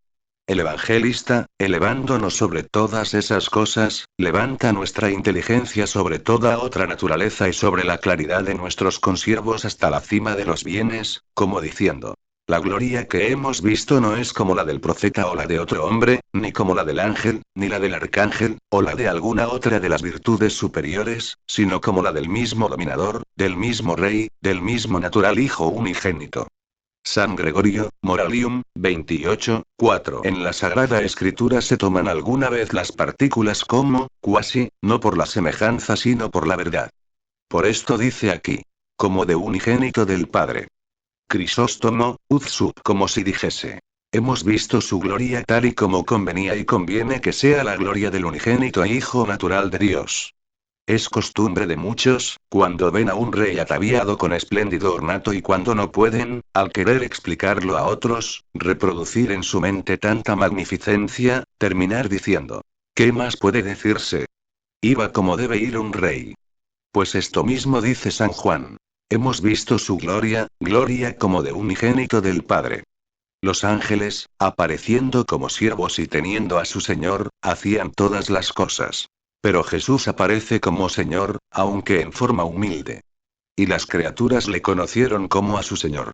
El evangelista, elevándonos sobre todas esas cosas, levanta nuestra inteligencia sobre toda otra naturaleza y sobre la claridad de nuestros consiervos hasta la cima de los bienes, como diciendo: la gloria que hemos visto no es como la del profeta o la de otro hombre, ni como la del ángel, ni la del arcángel, o la de alguna otra de las virtudes superiores, sino como la del mismo dominador, del mismo rey, del mismo natural Hijo unigénito. San Gregorio, Moralium, 28, 4. En la Sagrada Escritura se toman alguna vez las partículas como, cuasi, no por la semejanza sino por la verdad. Por esto dice aquí: como de unigénito del Padre. Crisóstomo, uz sub, como si dijese: hemos visto su gloria tal y como convenía y conviene que sea la gloria del unigénito Hijo natural de Dios. Es costumbre de muchos, cuando ven a un rey ataviado con espléndido ornato y cuando no pueden, al querer explicarlo a otros, reproducir en su mente tanta magnificencia, terminar diciendo: ¿qué más puede decirse? Iba como debe ir un rey. Pues esto mismo dice San Juan. Hemos visto su gloria, gloria como de unigénito del Padre. Los ángeles, apareciendo como siervos y teniendo a su Señor, hacían todas las cosas. Pero Jesús aparece como Señor, aunque en forma humilde. Y las criaturas le conocieron como a su Señor.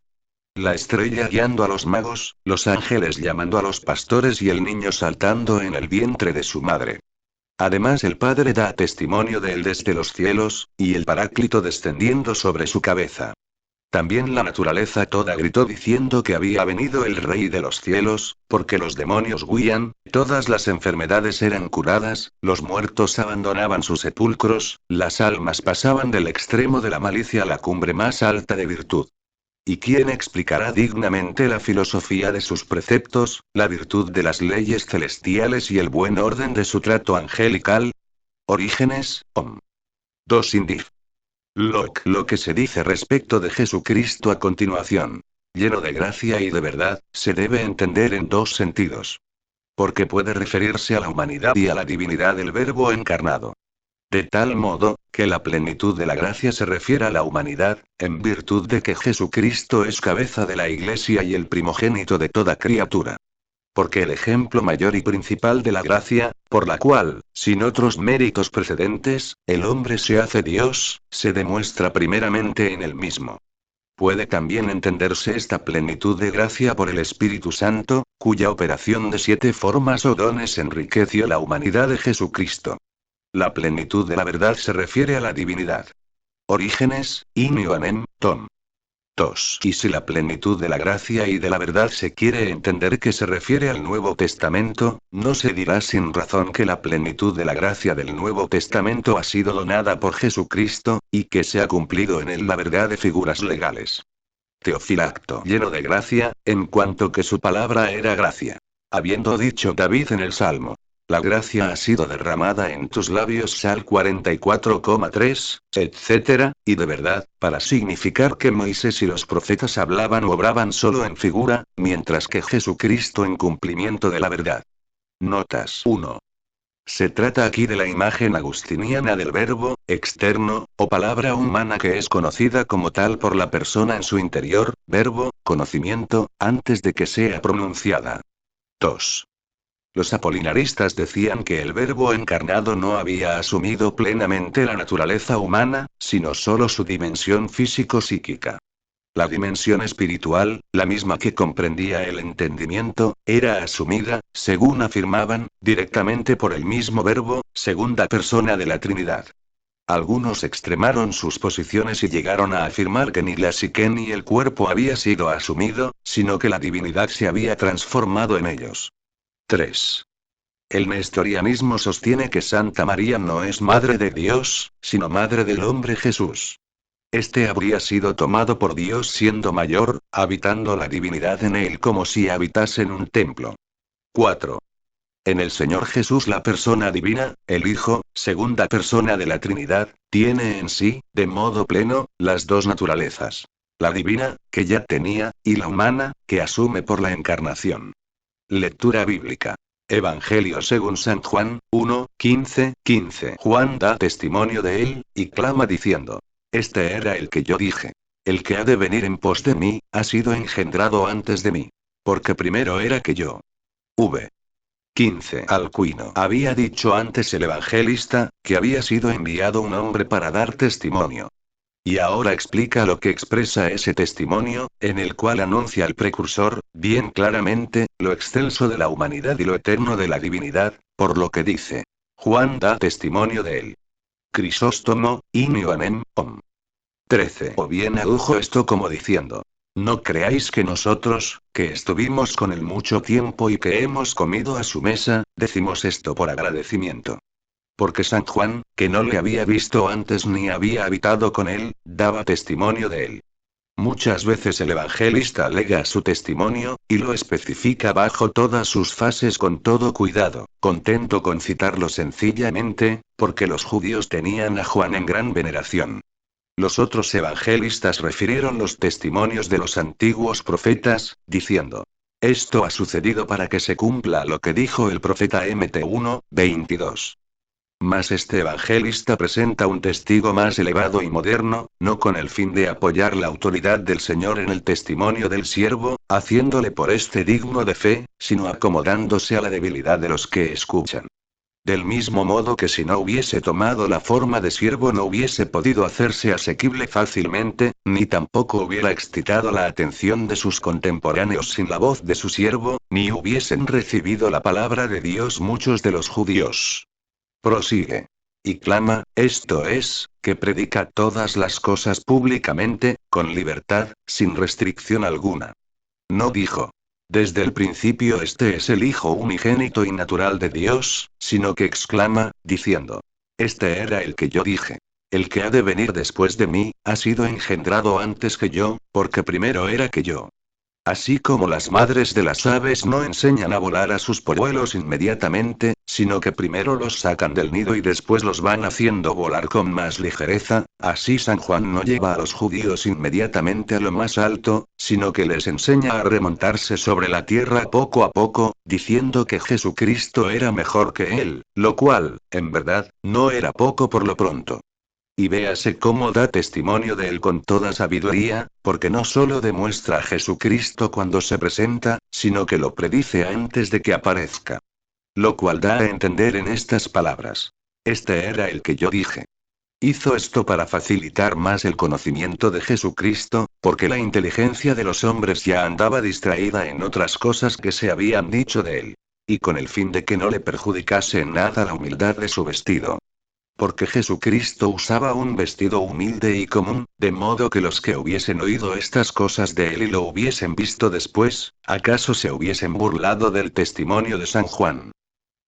La estrella guiando a los magos, los ángeles llamando a los pastores y el niño saltando en el vientre de su madre. Además el Padre da testimonio de él desde los cielos, y el Paráclito descendiendo sobre su cabeza. También la naturaleza toda gritó diciendo que había venido el Rey de los cielos, porque los demonios huían, todas las enfermedades eran curadas, los muertos abandonaban sus sepulcros, las almas pasaban del extremo de la malicia a la cumbre más alta de virtud. ¿Y quién explicará dignamente la filosofía de sus preceptos, la virtud de las leyes celestiales y el buen orden de su trato angelical? Orígenes, Om. 2 Indif. Lo que se dice respecto de Jesucristo a continuación, lleno de gracia y de verdad, se debe entender en dos sentidos. Porque puede referirse a la humanidad y a la divinidad del Verbo encarnado. De tal modo, que la plenitud de la gracia se refiere a la humanidad, en virtud de que Jesucristo es cabeza de la Iglesia y el primogénito de toda criatura. Porque el ejemplo mayor y principal de la gracia, por la cual, sin otros méritos precedentes, el hombre se hace Dios, se demuestra primeramente en él mismo. Puede también entenderse esta plenitud de gracia por el Espíritu Santo, cuya operación de 7 formas o dones enriqueció la humanidad de Jesucristo. La plenitud de la verdad se refiere a la divinidad. Orígenes, Inioanem, Tom. 2. Y si la plenitud de la gracia y de la verdad se quiere entender que se refiere al Nuevo Testamento, no se dirá sin razón que la plenitud de la gracia del Nuevo Testamento ha sido donada por Jesucristo, y que se ha cumplido en él la verdad de figuras legales. Teofilacto lleno de gracia, en cuanto que su palabra era gracia. Habiendo dicho David en el Salmo: la gracia ha sido derramada en tus labios, Sal 44,3, etc., y de verdad, para significar que Moisés y los profetas hablaban o obraban solo en figura, mientras que Jesucristo en cumplimiento de la verdad. Notas 1. Se trata aquí de la imagen agustiniana del verbo, externo, o palabra humana que es conocida como tal por la persona en su interior, verbo, conocimiento, antes de que sea pronunciada. 2. Los apolinaristas decían que el Verbo encarnado no había asumido plenamente la naturaleza humana, sino solo su dimensión físico-psíquica. La dimensión espiritual, la misma que comprendía el entendimiento, era asumida, según afirmaban, directamente por el mismo Verbo, segunda persona de la Trinidad. Algunos extremaron sus posiciones y llegaron a afirmar que ni la psique ni el cuerpo había sido asumido, sino que la divinidad se había transformado en ellos. 3. El nestorianismo sostiene que Santa María no es Madre de Dios, sino Madre del hombre Jesús. Este habría sido tomado por Dios siendo mayor, habitando la divinidad en él como si habitase en un templo. 4. En el Señor Jesús la persona divina, el Hijo, segunda persona de la Trinidad, tiene en sí, de modo pleno, las dos naturalezas. La divina, que ya tenía, y la humana, que asume por la encarnación. Lectura bíblica. Evangelio según San Juan, 1, 15, 15. Juan da testimonio de él, y clama diciendo: Este era el que yo dije. El que ha de venir en pos de mí, ha sido engendrado antes de mí. Porque primero era que yo. 15. Alcuino había dicho antes el evangelista, que había sido enviado un hombre para dar testimonio. Y ahora explica lo que expresa ese testimonio, en el cual anuncia al precursor, bien claramente, lo excelso de la humanidad y lo eterno de la divinidad, por lo que dice. Juan da testimonio de él. Crisóstomo, Inioanem, Om. 13. O bien adujo esto como diciendo: No creáis que nosotros, que estuvimos con él mucho tiempo y que hemos comido a su mesa, decimos esto por agradecimiento. Porque San Juan, que no le había visto antes ni había habitado con él, daba testimonio de él. Muchas veces el evangelista alega su testimonio, y lo especifica bajo todas sus fases con todo cuidado, contento con citarlo sencillamente, porque los judíos tenían a Juan en gran veneración. Los otros evangelistas refirieron los testimonios de los antiguos profetas, diciendo: Esto ha sucedido para que se cumpla lo que dijo el profeta Mt 1, 22. Mas este evangelista presenta un testigo más elevado y moderno, no con el fin de apoyar la autoridad del Señor en el testimonio del siervo, haciéndole por este digno de fe, sino acomodándose a la debilidad de los que escuchan. Del mismo modo que si no hubiese tomado la forma de siervo no hubiese podido hacerse asequible fácilmente, ni tampoco hubiera excitado la atención de sus contemporáneos sin la voz de su siervo, ni hubiesen recibido la palabra de Dios muchos de los judíos. Prosigue. Y clama, esto es, que predica todas las cosas públicamente, con libertad, sin restricción alguna. No dijo: Desde el principio este es el Hijo unigénito y natural de Dios, sino que exclama, diciendo: Este era el que yo dije. El que ha de venir después de mí, ha sido engendrado antes que yo, porque primero era que yo. Así como las madres de las aves no enseñan a volar a sus polluelos inmediatamente, sino que primero los sacan del nido y después los van haciendo volar con más ligereza, así San Juan no lleva a los judíos inmediatamente a lo más alto, sino que les enseña a remontarse sobre la tierra poco a poco, diciendo que Jesucristo era mejor que él, lo cual, en verdad, no era poco por lo pronto. Y véase cómo da testimonio de él con toda sabiduría, porque no solo demuestra a Jesucristo cuando se presenta, sino que lo predice antes de que aparezca. Lo cual da a entender en estas palabras: Este era el que yo dije. Hizo esto para facilitar más el conocimiento de Jesucristo, porque la inteligencia de los hombres ya andaba distraída en otras cosas que se habían dicho de él. Y con el fin de que no le perjudicase en nada la humildad de su vestido. Porque Jesucristo usaba un vestido humilde y común, de modo que los que hubiesen oído estas cosas de él y lo hubiesen visto después, acaso se hubiesen burlado del testimonio de San Juan.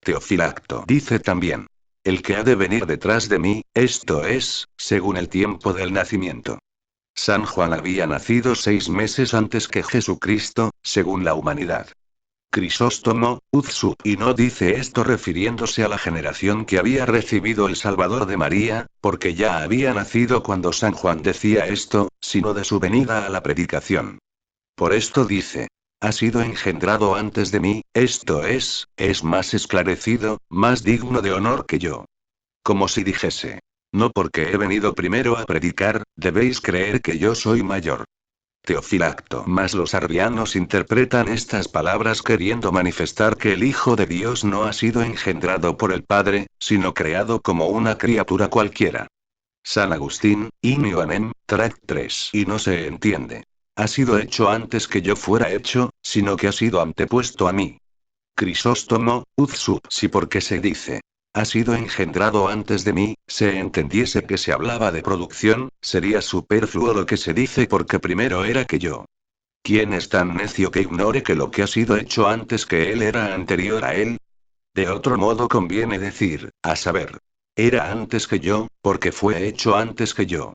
Teofilacto dice también: El que ha de venir detrás de mí, esto es, según el tiempo del nacimiento. San Juan había nacido 6 meses antes que Jesucristo, según la humanidad. Crisóstomo, Uzsu, y no dice esto refiriéndose a la generación que había recibido el Salvador de María, porque ya había nacido cuando San Juan decía esto, sino de su venida a la predicación. Por esto dice: Ha sido engendrado antes de mí, esto es más esclarecido, más digno de honor que yo. Como si dijese: No porque he venido primero a predicar, debéis creer que yo soy mayor. Teofilacto. Mas los arrianos interpretan estas palabras queriendo manifestar que el Hijo de Dios no ha sido engendrado por el Padre, sino creado como una criatura cualquiera. San Agustín, Inioanem, Tract 3. Y no se entiende. Ha sido hecho antes que yo fuera hecho, sino que ha sido antepuesto a mí. Crisóstomo, Uzsu. Si porque se dice: Ha sido engendrado antes de mí, se entendiese que se hablaba de producción, sería superfluo lo que se dice porque primero era que yo. ¿Quién es tan necio que ignore que lo que ha sido hecho antes que él era anterior a él? De otro modo conviene decir, a saber, era antes que yo, porque fue hecho antes que yo.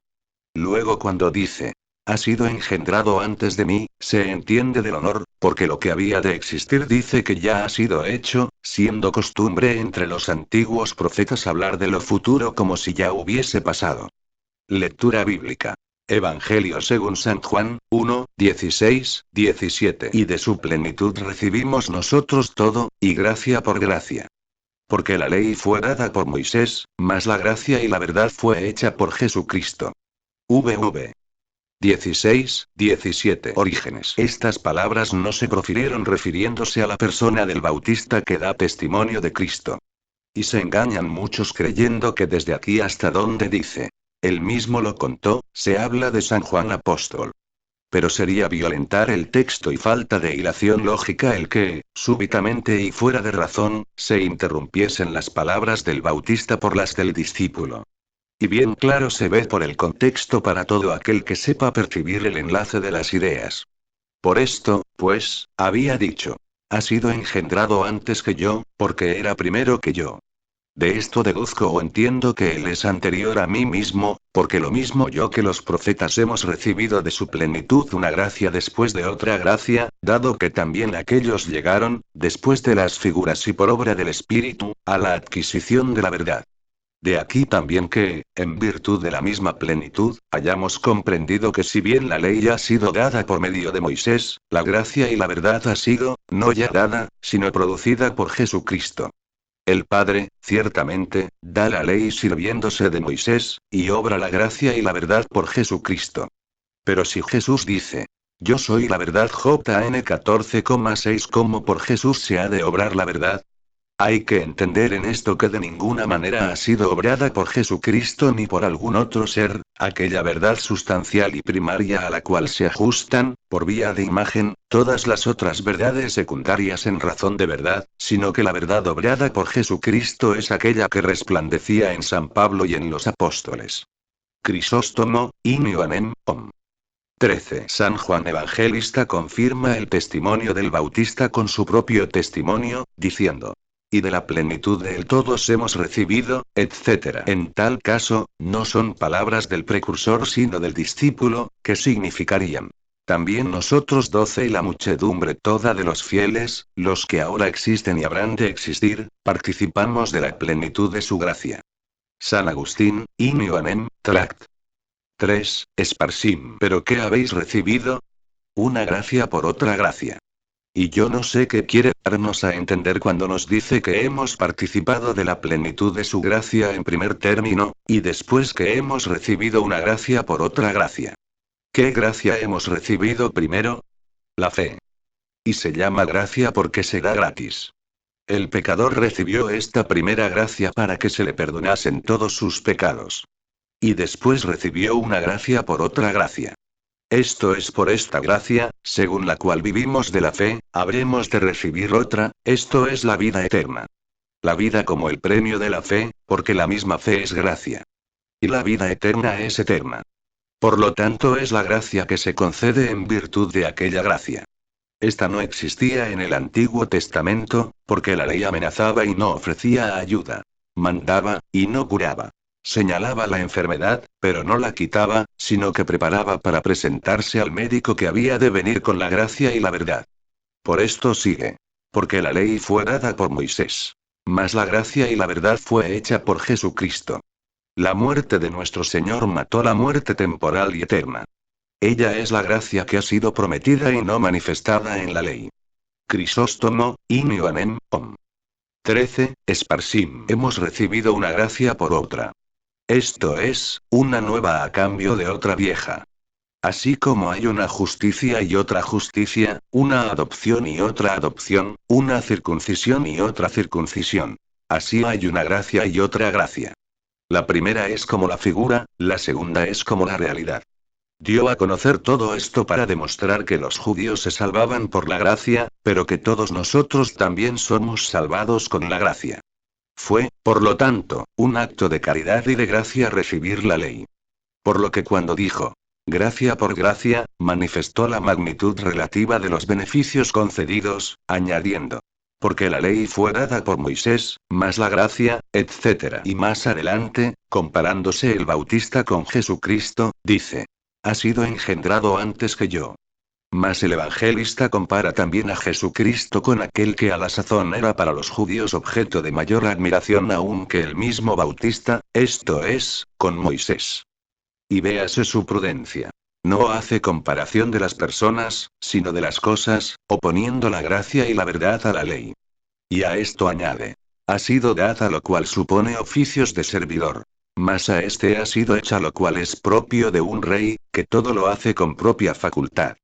Luego cuando dice: Ha sido engendrado antes de mí, se entiende del honor, porque lo que había de existir dice que ya ha sido hecho, siendo costumbre entre los antiguos profetas hablar de lo futuro como si ya hubiese pasado. Lectura bíblica. Evangelio según San Juan, 1, 16, 17. Y de su plenitud recibimos nosotros todo, y gracia por gracia. Porque la ley fue dada por Moisés, mas la gracia y la verdad fue hecha por Jesucristo. VV 16, 17. Orígenes. Estas palabras no se profirieron refiriéndose a la persona del Bautista que da testimonio de Cristo. Y se engañan muchos creyendo que desde aquí hasta donde dice, él mismo lo contó, se habla de San Juan Apóstol. Pero sería violentar el texto y falta de hilación lógica el que, súbitamente y fuera de razón, se interrumpiesen las palabras del Bautista por las del discípulo. Y bien claro se ve por el contexto para todo aquel que sepa percibir el enlace de las ideas. Por esto, pues, había dicho, ha sido engendrado antes que yo, porque era primero que yo. De esto deduzco o entiendo que Él es anterior a mí mismo, porque lo mismo yo que los profetas hemos recibido de su plenitud una gracia después de otra gracia, dado que también aquellos llegaron, después de las figuras y por obra del Espíritu, a la adquisición de la verdad. De aquí también que, en virtud de la misma plenitud, hayamos comprendido que si bien la ley ha sido dada por medio de Moisés, la gracia y la verdad ha sido, no ya dada, sino producida por Jesucristo. El Padre, ciertamente, da la ley sirviéndose de Moisés, y obra la gracia y la verdad por Jesucristo. Pero si Jesús dice, yo soy la verdad JN 14,6, ¿cómo por Jesús se ha de obrar la verdad? Hay que entender en esto que de ninguna manera ha sido obrada por Jesucristo ni por algún otro ser, aquella verdad sustancial y primaria a la cual se ajustan, por vía de imagen, todas las otras verdades secundarias en razón de verdad, sino que la verdad obrada por Jesucristo es aquella que resplandecía en San Pablo y en los apóstoles. Crisóstomo, in Ioannem, Om. 13. San Juan Evangelista confirma el testimonio del Bautista con su propio testimonio, diciendo, y de la plenitud de él todos hemos recibido, etc. En tal caso, no son palabras del precursor sino del discípulo, que significarían. También nosotros 12 y la muchedumbre toda de los fieles, los que ahora existen y habrán de existir, participamos de la plenitud de su gracia. San Agustín, in Ioannem, Tract. 3. Esparsim. ¿Pero qué habéis recibido? Una gracia por otra gracia. Y yo no sé qué quiere darnos a entender cuando nos dice que hemos participado de la plenitud de su gracia en primer término, y después que hemos recibido una gracia por otra gracia. ¿Qué gracia hemos recibido primero? La fe. Y se llama gracia porque se da gratis. El pecador recibió esta primera gracia para que se le perdonasen todos sus pecados. Y después recibió una gracia por otra gracia. Esto es por esta gracia, según la cual vivimos de la fe, habremos de recibir otra, esto es la vida eterna. La vida como el premio de la fe, porque la misma fe es gracia. Y la vida eterna es eterna. Por lo tanto es la gracia que se concede en virtud de aquella gracia. Esta no existía en el Antiguo Testamento, porque la ley amenazaba y no ofrecía ayuda. Mandaba, y no curaba. Señalaba la enfermedad, pero no la quitaba, sino que preparaba para presentarse al médico que había de venir con la gracia y la verdad. Por esto sigue. Porque la ley fue dada por Moisés. Mas la gracia y la verdad fue hecha por Jesucristo. La muerte de nuestro Señor mató la muerte temporal y eterna. Ella es la gracia que ha sido prometida y no manifestada en la ley. Crisóstomo, in Ioannem, Om. 13. Esparsim. Hemos recibido una gracia por otra. Esto es, una nueva a cambio de otra vieja. Así como hay una justicia y otra justicia, una adopción y otra adopción, una circuncisión y otra circuncisión. Así hay una gracia y otra gracia. La primera es como la figura, la segunda es como la realidad. Dio a conocer todo esto para demostrar que los judíos se salvaban por la gracia, pero que todos nosotros también somos salvados con la gracia. Fue, por lo tanto, un acto de caridad y de gracia recibir la ley. Por lo que cuando dijo, gracia por gracia, manifestó la magnitud relativa de los beneficios concedidos, añadiendo, porque la ley fue dada por Moisés, más la gracia, etc. Y más adelante, comparándose el Bautista con Jesucristo, dice, ha sido engendrado antes que yo. Mas el evangelista compara también a Jesucristo con aquel que a la sazón era para los judíos objeto de mayor admiración aún que el mismo Bautista, esto es, con Moisés. Y véase su prudencia. No hace comparación de las personas, sino de las cosas, oponiendo la gracia y la verdad a la ley. Y a esto añade: ha sido dada lo cual supone oficios de servidor. Mas a este ha sido hecha lo cual es propio de un rey, que todo lo hace con propia facultad.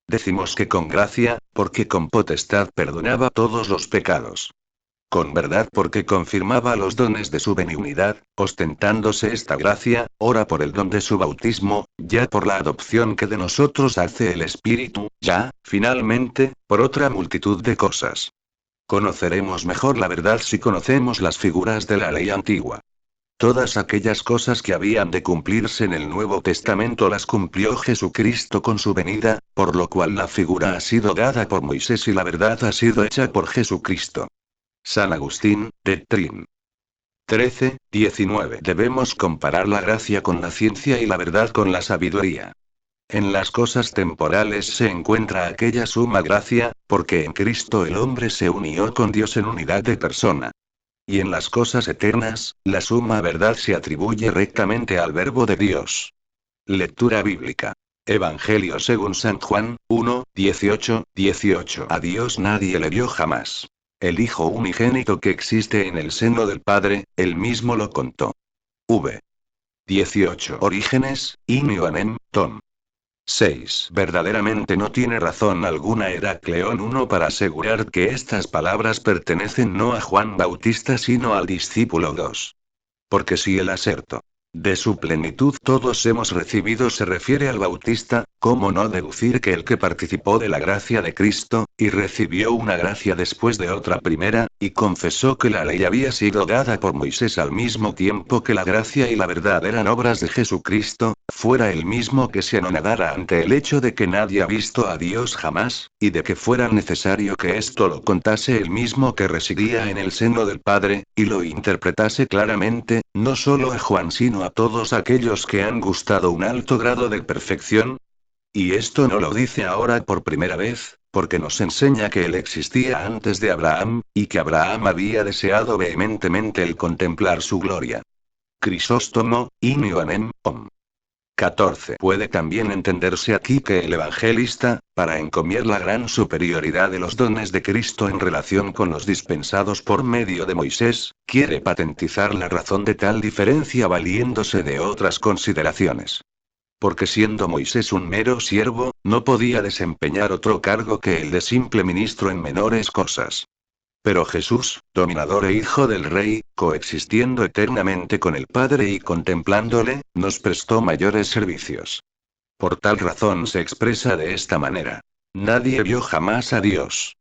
Decimos que con gracia, porque con potestad perdonaba todos los pecados. Con verdad porque confirmaba los dones de su benignidad, ostentándose esta gracia, ora por el don de su bautismo, ya por la adopción que de nosotros hace el Espíritu, ya, finalmente, por otra multitud de cosas. Conoceremos mejor la verdad si conocemos las figuras de la ley antigua. Todas aquellas cosas que habían de cumplirse en el Nuevo Testamento las cumplió Jesucristo con su venida, por lo cual la figura ha sido dada por Moisés y la verdad ha sido hecha por Jesucristo. San Agustín, de Trin. 13:19. Debemos comparar la gracia con la ciencia y la verdad con la sabiduría. En las cosas temporales se encuentra aquella suma gracia, porque en Cristo el hombre se unió con Dios en unidad de persona. Y en las cosas eternas, la suma verdad se atribuye rectamente al Verbo de Dios. Lectura bíblica. Evangelio según San Juan, 1:18. A Dios nadie le vio jamás. El Hijo unigénito que existe en el seno del Padre, él mismo lo contó. V. 18. Orígenes, Inioanem, Tom. 6. Verdaderamente no tiene razón alguna Heracleón 1 para asegurar que estas palabras pertenecen no a Juan Bautista sino al discípulo 2. Porque si el aserto de su plenitud todos hemos recibido se refiere al Bautista, ¿cómo no deducir que el que participó de la gracia de Cristo, y recibió una gracia después de otra primera, y confesó que la ley había sido dada por Moisés al mismo tiempo que la gracia y la verdad eran obras de Jesucristo, fuera el mismo que se anonadara ante el hecho de que nadie ha visto a Dios jamás, y de que fuera necesario que esto lo contase el mismo que residía en el seno del Padre, y lo interpretase claramente, no solo a Juan sino a todos aquellos que han gustado un alto grado de perfección? Y esto no lo dice ahora por primera vez, porque nos enseña que él existía antes de Abraham, y que Abraham había deseado vehementemente el contemplar su gloria. Crisóstomo, Inioanem, Om. 14. Puede también entenderse aquí que el evangelista, para encomiar la gran superioridad de los dones de Cristo en relación con los dispensados por medio de Moisés, quiere patentizar la razón de tal diferencia valiéndose de otras consideraciones. Porque siendo Moisés un mero siervo, no podía desempeñar otro cargo que el de simple ministro en menores cosas. Pero Jesús, dominador e hijo del Rey, coexistiendo eternamente con el Padre y contemplándole, nos prestó mayores servicios. Por tal razón se expresa de esta manera. Nadie vio jamás a Dios.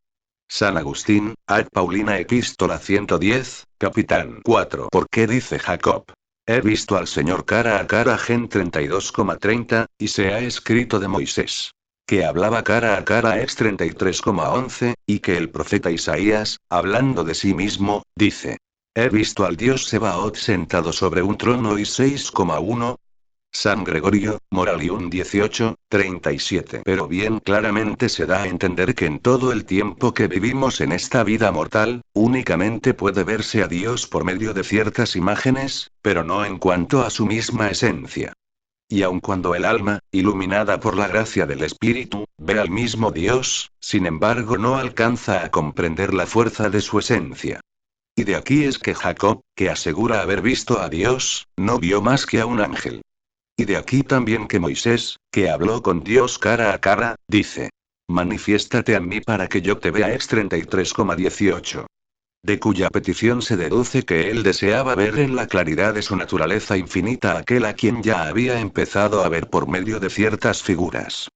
San Agustín, Ad Paulina Epístola 110, Capitán 4. ¿Por qué dice Jacob? He visto al Señor cara a cara Gen 32,30, y se ha escrito de Moisés que hablaba cara a cara ex 33,11, y que el profeta Isaías, hablando de sí mismo, dice: he visto al Dios Sebaot sentado sobre un trono y 6,1. San Gregorio, Moralium 18:37. Pero bien claramente se da a entender que en todo el tiempo que vivimos en esta vida mortal, únicamente puede verse a Dios por medio de ciertas imágenes, pero no en cuanto a su misma esencia. Y aun cuando el alma, iluminada por la gracia del Espíritu, ve al mismo Dios, sin embargo no alcanza a comprender la fuerza de su esencia. Y de aquí es que Jacob, que asegura haber visto a Dios, no vio más que a un ángel. Y de aquí también que Moisés, que habló con Dios cara a cara, dice: manifiéstate a mí para que yo te vea ex 33,18. De cuya petición se deduce que él deseaba ver en la claridad de su naturaleza infinita a aquel a quien ya había empezado a ver por medio de ciertas figuras.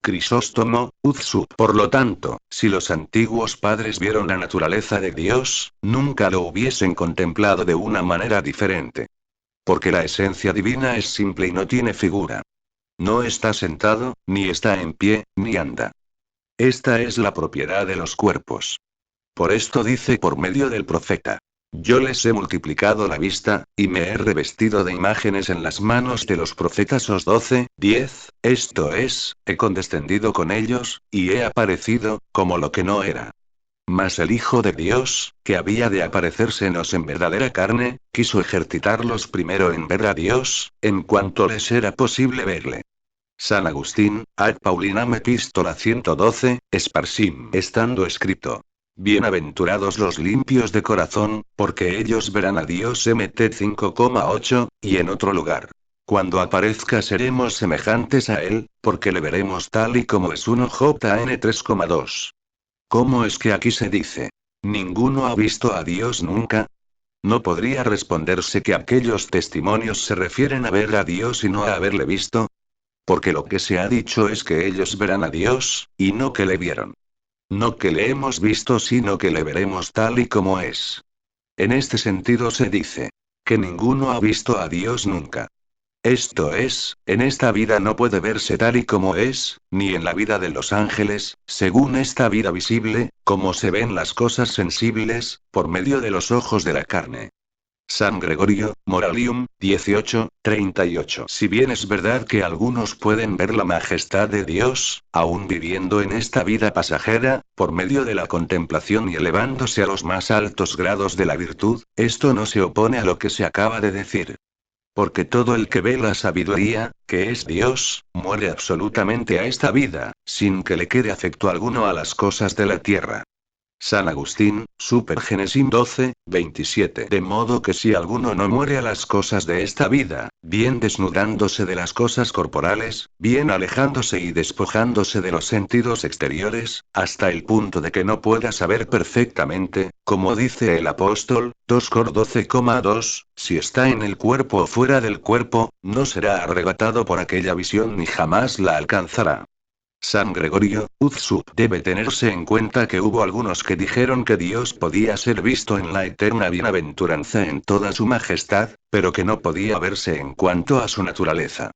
Crisóstomo, Uzsup. Por lo tanto, si los antiguos padres vieron la naturaleza de Dios, nunca lo hubiesen contemplado de una manera diferente. Porque la esencia divina es simple y no tiene figura. No está sentado, ni está en pie, ni anda. Esta es la propiedad de los cuerpos. Por esto dice por medio del profeta: Yo les he multiplicado la vista, y me he revestido de imágenes en las manos de los profetas. Os 12:10, esto es, he condescendido con ellos, y he aparecido, como lo que no era. Mas el Hijo de Dios, que había de aparecérsenos en verdadera carne, quiso ejercitarlos primero en ver a Dios, en cuanto les era posible verle. San Agustín, ad Paulinam epístola 112, Sparsim. Estando escrito: Bienaventurados los limpios de corazón, porque ellos verán a Dios. Mt 5,8, y en otro lugar: Cuando aparezca seremos semejantes a Él, porque le veremos tal y como es. 1 Jn 3,2. ¿Cómo es que aquí se dice: ninguno ha visto a Dios nunca? ¿No podría responderse que aquellos testimonios se refieren a ver a Dios y no a haberle visto? Porque lo que se ha dicho es que ellos verán a Dios, y no que le vieron. No que le hemos visto, sino que le veremos tal y como es. En este sentido se dice que ninguno ha visto a Dios nunca. Esto es, en esta vida no puede verse tal y como es, ni en la vida de los ángeles, según esta vida visible, como se ven las cosas sensibles, por medio de los ojos de la carne. San Gregorio, Moralium, 18:38. Si bien es verdad que algunos pueden ver la majestad de Dios, aún viviendo en esta vida pasajera, por medio de la contemplación y elevándose a los más altos grados de la virtud, esto no se opone a lo que se acaba de decir. Porque todo el que ve la sabiduría, que es Dios, muere absolutamente a esta vida, sin que le quede afecto alguno a las cosas de la tierra. San Agustín, Super Génesis 12:27. De modo que si alguno no muere a las cosas de esta vida, bien desnudándose de las cosas corporales, bien alejándose y despojándose de los sentidos exteriores, hasta el punto de que no pueda saber perfectamente, como dice el apóstol, 2 Cor 12,2, si está en el cuerpo o fuera del cuerpo, no será arrebatado por aquella visión ni jamás la alcanzará. San Gregorio, Uzsup. Debe tenerse en cuenta que hubo algunos que dijeron que Dios podía ser visto en la eterna bienaventuranza en toda su majestad, pero que no podía verse en cuanto a su naturaleza.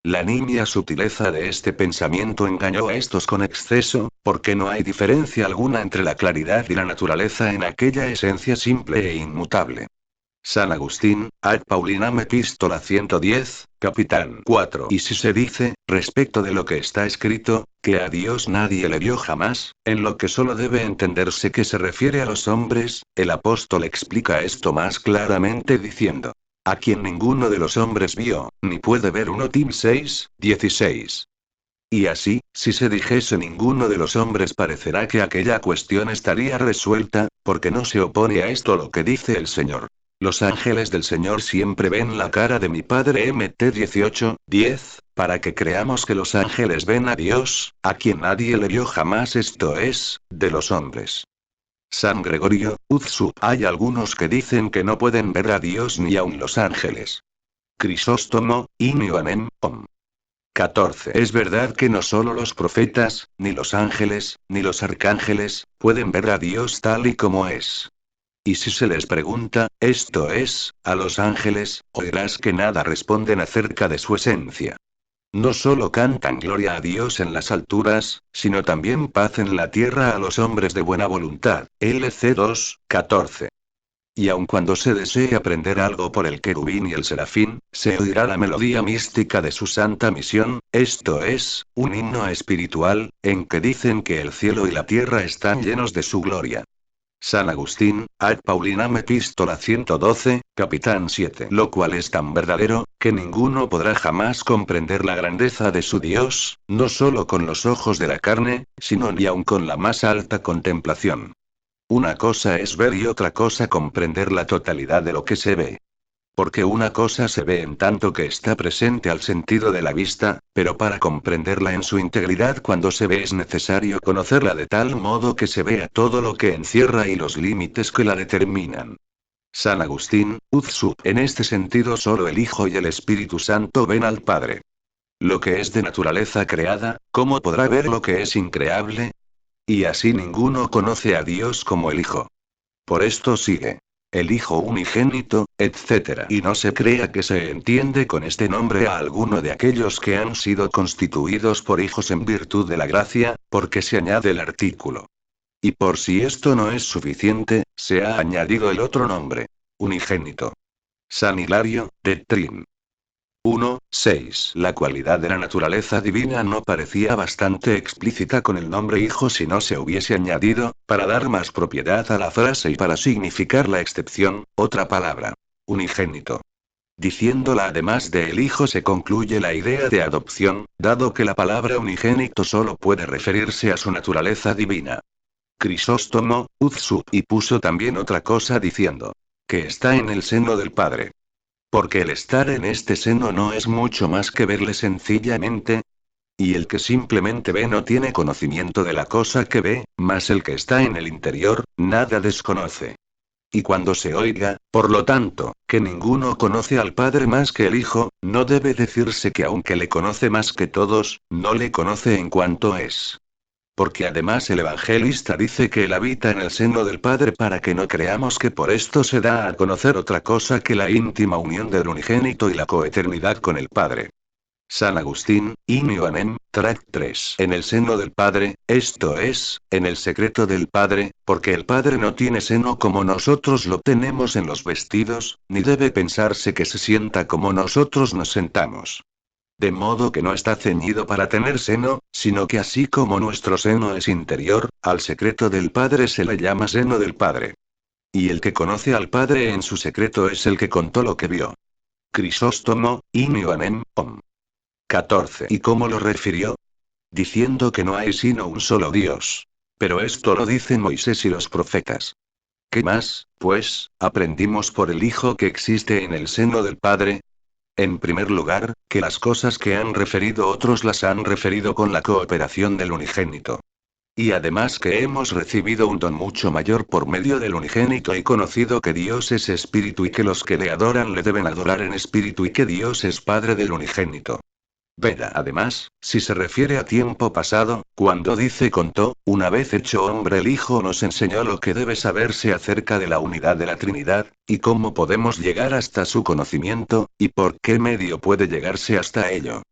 La nimia sutileza de este pensamiento engañó a estos con exceso, porque no hay diferencia alguna entre la claridad y la naturaleza en aquella esencia simple e inmutable. San Agustín, ad Paulinam epístola 110, capitán 4. Y si se dice, respecto de lo que está escrito, que a Dios nadie le vio jamás, en lo que solo debe entenderse que se refiere a los hombres, el apóstol explica esto más claramente diciendo: a quien ninguno de los hombres vio, ni puede ver. 1 Tim 6:16. Y así, si se dijese ninguno de los hombres, parecerá que aquella cuestión estaría resuelta, porque no se opone a esto lo que dice el Señor: los ángeles del Señor siempre ven la cara de mi Padre. Mt 18:10, para que creamos que los ángeles ven a Dios, a quien nadie le vio jamás, esto es, de los hombres. San Gregorio, Uzsup. Hay algunos que dicen que no pueden ver a Dios ni aun los ángeles. Crisóstomo, Inioanem, Om. 14. Es verdad que no solo los profetas, ni los ángeles, ni los arcángeles, pueden ver a Dios tal y como es. Y si se les pregunta, esto es, a los ángeles, oirás que nada responden acerca de su esencia. No solo cantan gloria a Dios en las alturas, sino también paz en la tierra a los hombres de buena voluntad. LC 2:14. Y aun cuando se desee aprender algo por el querubín y el serafín, se oirá la melodía mística de su santa misión, esto es, un himno espiritual, en que dicen que el cielo y la tierra están llenos de su gloria. San Agustín, ad Paulinam epístola 112, capitán 7. Lo cual es tan verdadero, que ninguno podrá jamás comprender la grandeza de su Dios, no solo con los ojos de la carne, sino ni aun con la más alta contemplación. Una cosa es ver y otra cosa comprender la totalidad de lo que se ve. Porque una cosa se ve en tanto que está presente al sentido de la vista, pero para comprenderla en su integridad cuando se ve es necesario conocerla de tal modo que se vea todo lo que encierra y los límites que la determinan. San Agustín, Uzsup. En este sentido solo el Hijo y el Espíritu Santo ven al Padre. Lo que es de naturaleza creada, ¿cómo podrá ver lo que es increable? Y así ninguno conoce a Dios como el Hijo. Por esto sigue: el Hijo unigénito, etc. Y no se crea que se entiende con este nombre a alguno de aquellos que han sido constituidos por hijos en virtud de la gracia, porque se añade el artículo. Y por si esto no es suficiente, se ha añadido el otro nombre. Unigénito. San Hilario, de Trin. 1:6. La cualidad de la naturaleza divina no parecía bastante explícita con el nombre Hijo si no se hubiese añadido, para dar más propiedad a la frase y para significar la excepción, otra palabra. Unigénito. Diciéndola además de el Hijo se concluye la idea de adopción, dado que la palabra unigénito solo puede referirse a su naturaleza divina. Crisóstomo, Uzsup y puso también otra cosa diciendo que está en el seno del Padre. Porque el estar en este seno no es mucho más que verle sencillamente. Y el que simplemente ve no tiene conocimiento de la cosa que ve, mas el que está en el interior, nada desconoce. Y cuando se oiga, por lo tanto, que ninguno conoce al Padre más que el Hijo, no debe decirse que aunque le conoce más que todos, no le conoce en cuanto es. Porque además el evangelista dice que él habita en el seno del Padre para que no creamos que por esto se da a conocer otra cosa que la íntima unión del unigénito y la coeternidad con el Padre. San Agustín, In Ioannem, Tract 3. En el seno del Padre, esto es, en el secreto del Padre, porque el Padre no tiene seno como nosotros lo tenemos en los vestidos, ni debe pensarse que se sienta como nosotros nos sentamos. De modo que no está ceñido para tener seno, sino que así como nuestro seno es interior, al secreto del Padre se le llama seno del Padre. Y el que conoce al Padre en su secreto es el que contó lo que vio. Crisóstomo, In Ioannem, Om. 14. ¿Y cómo lo refirió? Diciendo que no hay sino un solo Dios. Pero esto lo dicen Moisés y los profetas. ¿Qué más, pues, aprendimos por el Hijo que existe en el seno del Padre? En primer lugar, que las cosas que han referido otros las han referido con la cooperación del unigénito. Y además que hemos recibido un don mucho mayor por medio del unigénito y conocido que Dios es espíritu y que los que le adoran le deben adorar en espíritu y que Dios es Padre del unigénito. Veda además, si se refiere a tiempo pasado, cuando dice contó, una vez hecho hombre el Hijo nos enseñó lo que debe saberse acerca de la unidad de la Trinidad, y cómo podemos llegar hasta su conocimiento, y por qué medio puede llegarse hasta ello.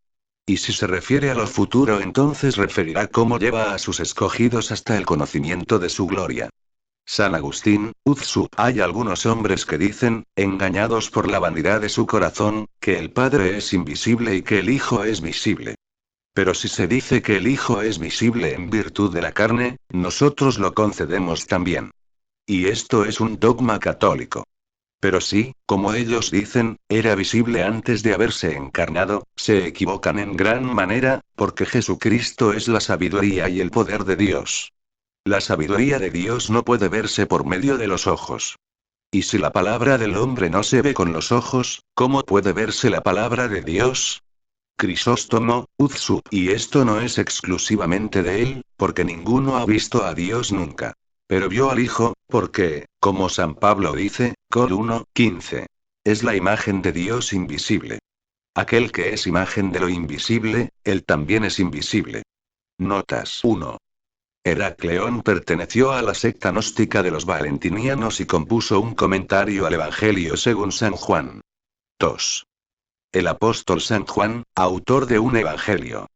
Y si se refiere a lo futuro entonces referirá cómo lleva a sus escogidos hasta el conocimiento de su gloria. San Agustín, Uzsup. Hay algunos hombres que dicen, engañados por la vanidad de su corazón, que el Padre es invisible y que el Hijo es visible. Pero si se dice que el Hijo es visible en virtud de la carne, nosotros lo concedemos también. Y esto es un dogma católico. Pero si, como ellos dicen, era visible antes de haberse encarnado, se equivocan en gran manera, porque Jesucristo es la sabiduría y el poder de Dios. La sabiduría de Dios no puede verse por medio de los ojos. Y si la palabra del hombre no se ve con los ojos, ¿cómo puede verse la palabra de Dios? Crisóstomo, Uzsup. Y esto no es exclusivamente de él, porque ninguno ha visto a Dios nunca. Pero vio al Hijo, porque, como San Pablo dice, Col 1:15. Es la imagen de Dios invisible. Aquel que es imagen de lo invisible, él también es invisible. Notas 1. Heracleón perteneció a la secta gnóstica de los valentinianos y compuso un comentario al Evangelio según San Juan. 2. El apóstol San Juan, autor de un Evangelio.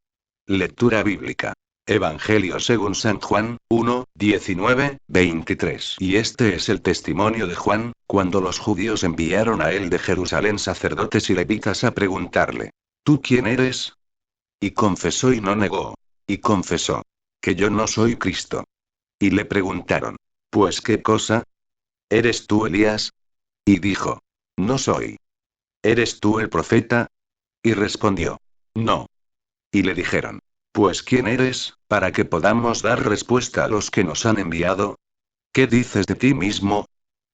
Lectura bíblica. Evangelio según San Juan, 1:19-23. Y este es el testimonio de Juan, cuando los judíos enviaron a él de Jerusalén sacerdotes y levitas a preguntarle: ¿Tú quién eres? Y confesó y no negó. Y confesó: que yo no soy Cristo. Y le preguntaron: ¿Pues qué cosa? ¿Eres tú Elías? Y dijo: no soy. ¿Eres tú el profeta? Y respondió: no. Y le dijeron: pues ¿quién eres, para que podamos dar respuesta a los que nos han enviado? ¿Qué dices de ti mismo?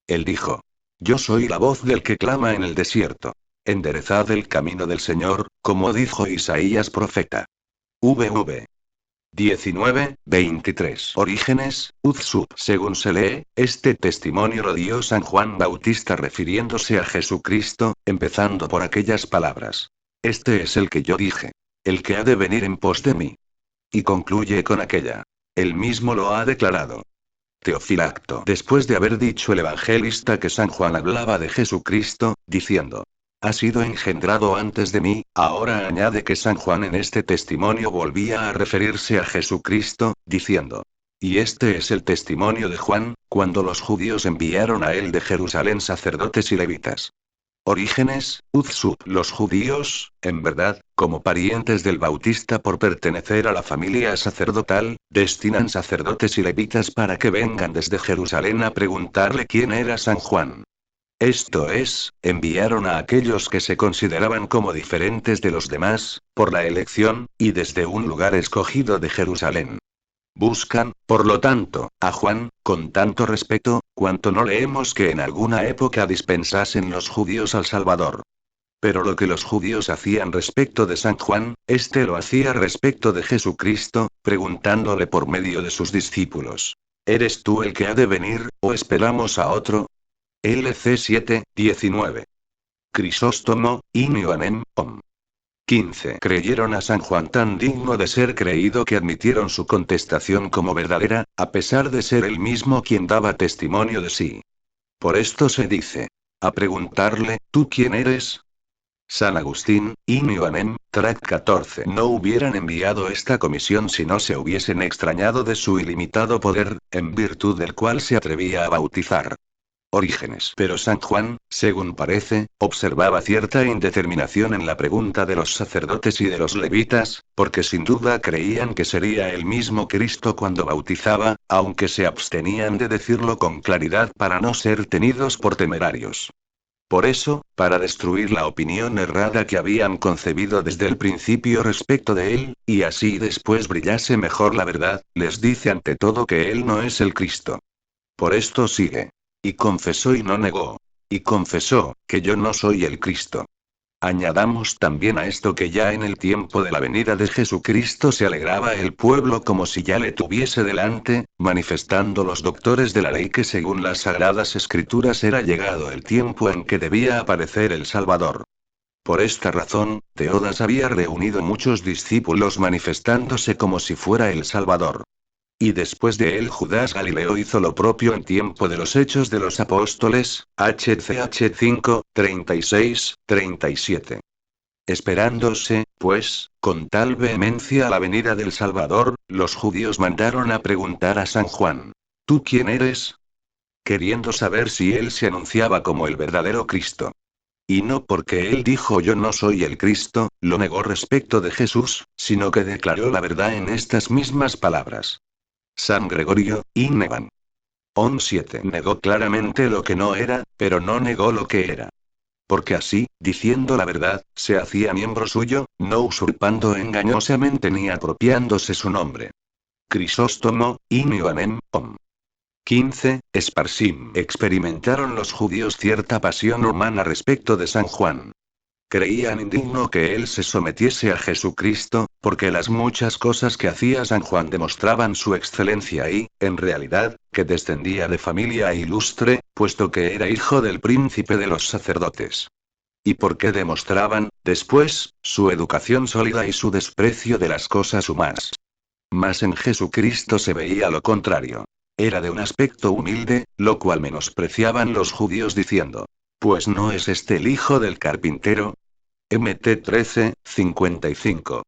Él dijo: yo soy la voz del que clama en el desierto. Enderezad el camino del Señor, como dijo Isaías profeta. VV 19:23. Orígenes, Uzsup. Según se lee, este testimonio lo dio San Juan Bautista refiriéndose a Jesucristo, empezando por aquellas palabras: este es el que yo dije, el que ha de venir en pos de mí. Y concluye con aquella: él mismo lo ha declarado. Teofilacto. Después de haber dicho el evangelista que San Juan hablaba de Jesucristo, diciendo: ha sido engendrado antes de mí, ahora añade que San Juan en este testimonio volvía a referirse a Jesucristo, diciendo: Y este es el testimonio de Juan, cuando los judíos enviaron a él de Jerusalén sacerdotes y levitas. Orígenes, Uzsub. Los judíos, en verdad, como parientes del Bautista por pertenecer a la familia sacerdotal, destinan sacerdotes y levitas para que vengan desde Jerusalén a preguntarle quién era San Juan. Esto es, enviaron a aquellos que se consideraban como diferentes de los demás, por la elección, y desde un lugar escogido de Jerusalén. Buscan, por lo tanto, a Juan, con tanto respeto, cuanto no leemos que en alguna época dispensasen los judíos al Salvador. Pero lo que los judíos hacían respecto de San Juan, éste lo hacía respecto de Jesucristo, preguntándole por medio de sus discípulos: ¿Eres tú el que ha de venir, o esperamos a otro? LC 7, 19. Crisóstomo, Inioanem, Om. 15. Creyeron a San Juan tan digno de ser creído que admitieron su contestación como verdadera, a pesar de ser él mismo quien daba testimonio de sí. Por esto se dice: a preguntarle, ¿tú quién eres? San Agustín, Inioanem, Tract 14. No hubieran enviado esta comisión si no se hubiesen extrañado de su ilimitado poder, en virtud del cual se atrevía a bautizar. Orígenes. Pero San Juan, según parece, observaba cierta indeterminación en la pregunta de los sacerdotes y de los levitas, porque sin duda creían que sería el mismo Cristo cuando bautizaba, aunque se abstenían de decirlo con claridad para no ser tenidos por temerarios. Por eso, para destruir la opinión errada que habían concebido desde el principio respecto de él, y así después brillase mejor la verdad, les dice ante todo que él no es el Cristo. Por esto sigue. Y confesó y no negó. Y confesó, que yo no soy el Cristo. Añadamos también a esto que ya en el tiempo de la venida de Jesucristo se alegraba el pueblo como si ya le tuviese delante, manifestando los doctores de la ley que según las sagradas escrituras era llegado el tiempo en que debía aparecer el Salvador. Por esta razón, Teodas había reunido muchos discípulos manifestándose como si fuera el Salvador. Y después de él Judas Galileo hizo lo propio en tiempo de los Hechos de los Apóstoles, HCH 5, 36, 37. Esperándose, pues, con tal vehemencia la venida del Salvador, los judíos mandaron a preguntar a San Juan: ¿tú quién eres? Queriendo saber si él se anunciaba como el verdadero Cristo. Y no porque él dijo yo no soy el Cristo, lo negó respecto de Jesús, sino que declaró la verdad en estas mismas palabras. San Gregorio, Inneban. On 7. Negó claramente lo que no era, pero no negó lo que era. Porque así, diciendo la verdad, se hacía miembro suyo, no usurpando engañosamente ni apropiándose su nombre. Crisóstomo, Inioanem, Om. 15. Esparsim. Experimentaron los judíos cierta pasión humana respecto de San Juan. Creían indigno que él se sometiese a Jesucristo, porque las muchas cosas que hacía San Juan demostraban su excelencia y, en realidad, que descendía de familia ilustre, puesto que era hijo del príncipe de los sacerdotes. Y porque demostraban, después, su educación sólida y su desprecio de las cosas humanas. Mas en Jesucristo se veía lo contrario. Era de un aspecto humilde, lo cual menospreciaban los judíos diciendo: pues no es este el hijo del carpintero. MT 13, 55.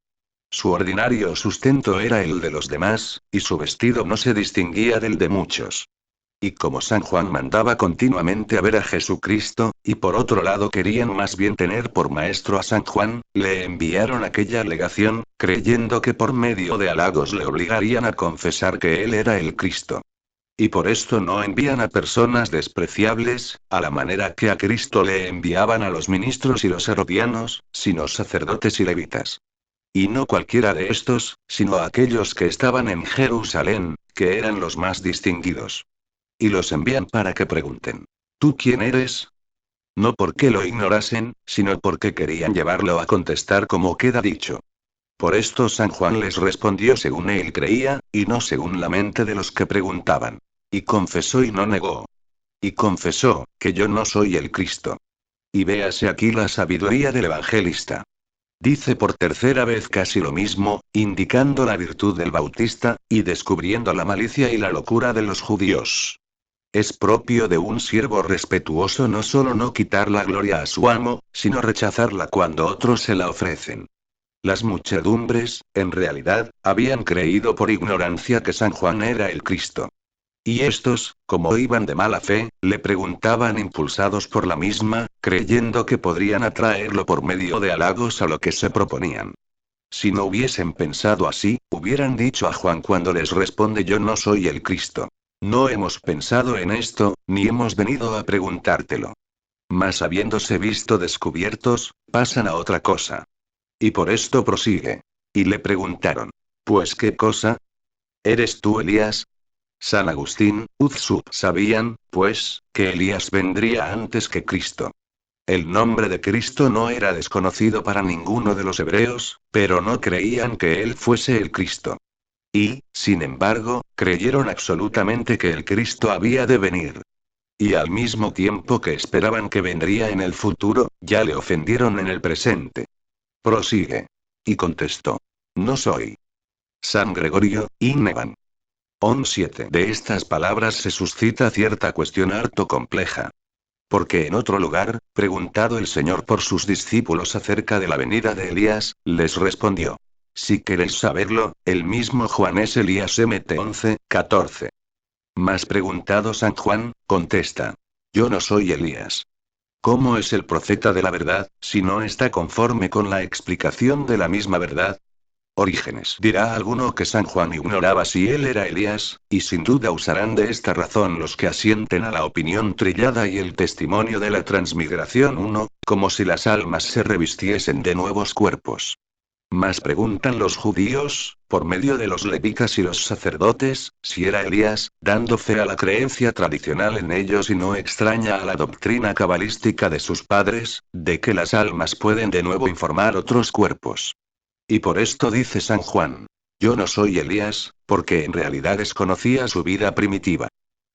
Su ordinario sustento era el de los demás, y su vestido no se distinguía del de muchos. Y como San Juan mandaba continuamente a ver a Jesucristo, y por otro lado querían más bien tener por maestro a San Juan, le enviaron aquella alegación, creyendo que por medio de halagos le obligarían a confesar que él era el Cristo. Y por esto no envían a personas despreciables, a la manera que a Cristo le enviaban a los ministros y los herodianos, sino sacerdotes y levitas. Y no cualquiera de estos, sino aquellos que estaban en Jerusalén, que eran los más distinguidos. Y los envían para que pregunten: ¿tú quién eres? No porque lo ignorasen, sino porque querían llevarlo a contestar como queda dicho. Por esto San Juan les respondió según él creía, y no según la mente de los que preguntaban. Y confesó y no negó. Y confesó, que yo no soy el Cristo. Y véase aquí la sabiduría del evangelista. Dice por tercera vez casi lo mismo, indicando la virtud del Bautista, y descubriendo la malicia y la locura de los judíos. Es propio de un siervo respetuoso no solo no quitar la gloria a su amo, sino rechazarla cuando otros se la ofrecen. Las muchedumbres, en realidad, habían creído por ignorancia que San Juan era el Cristo. Y estos, como iban de mala fe, le preguntaban impulsados por la misma, creyendo que podrían atraerlo por medio de halagos a lo que se proponían. Si no hubiesen pensado así, hubieran dicho a Juan cuando les responde: yo no soy el Cristo. No hemos pensado en esto, ni hemos venido a preguntártelo. Mas habiéndose visto descubiertos, pasan a otra cosa. Y por esto prosigue. Y le preguntaron: ¿pues qué cosa? ¿Eres tú Elías? San Agustín, Uzsup sabían, pues, que Elías vendría antes que Cristo. El nombre de Cristo no era desconocido para ninguno de los hebreos, pero no creían que él fuese el Cristo. Y, sin embargo, creyeron absolutamente que el Cristo había de venir. Y al mismo tiempo que esperaban que vendría en el futuro, ya le ofendieron en el presente. Prosigue. Y contestó: no soy. San Gregorio, Inneban. 7. De estas palabras se suscita cierta cuestión harto compleja. Porque en otro lugar, preguntado el Señor por sus discípulos acerca de la venida de Elías, les respondió: si queréis saberlo, el mismo Juan es Elías. Mt 11, 14. Mas preguntado San Juan, contesta: yo no soy Elías. ¿Cómo es el profeta de la verdad, si no está conforme con la explicación de la misma verdad? Orígenes. Dirá alguno que San Juan ignoraba si él era Elías, y sin duda usarán de esta razón los que asienten a la opinión trillada y el testimonio de la transmigración 1, como si las almas se revistiesen de nuevos cuerpos. Mas preguntan los judíos, por medio de los levitas y los sacerdotes, si era Elías, dando fe a la creencia tradicional en ellos y no extraña a la doctrina cabalística de sus padres, de que las almas pueden de nuevo informar otros cuerpos. Y por esto dice San Juan: yo no soy Elías, porque en realidad desconocía su vida primitiva.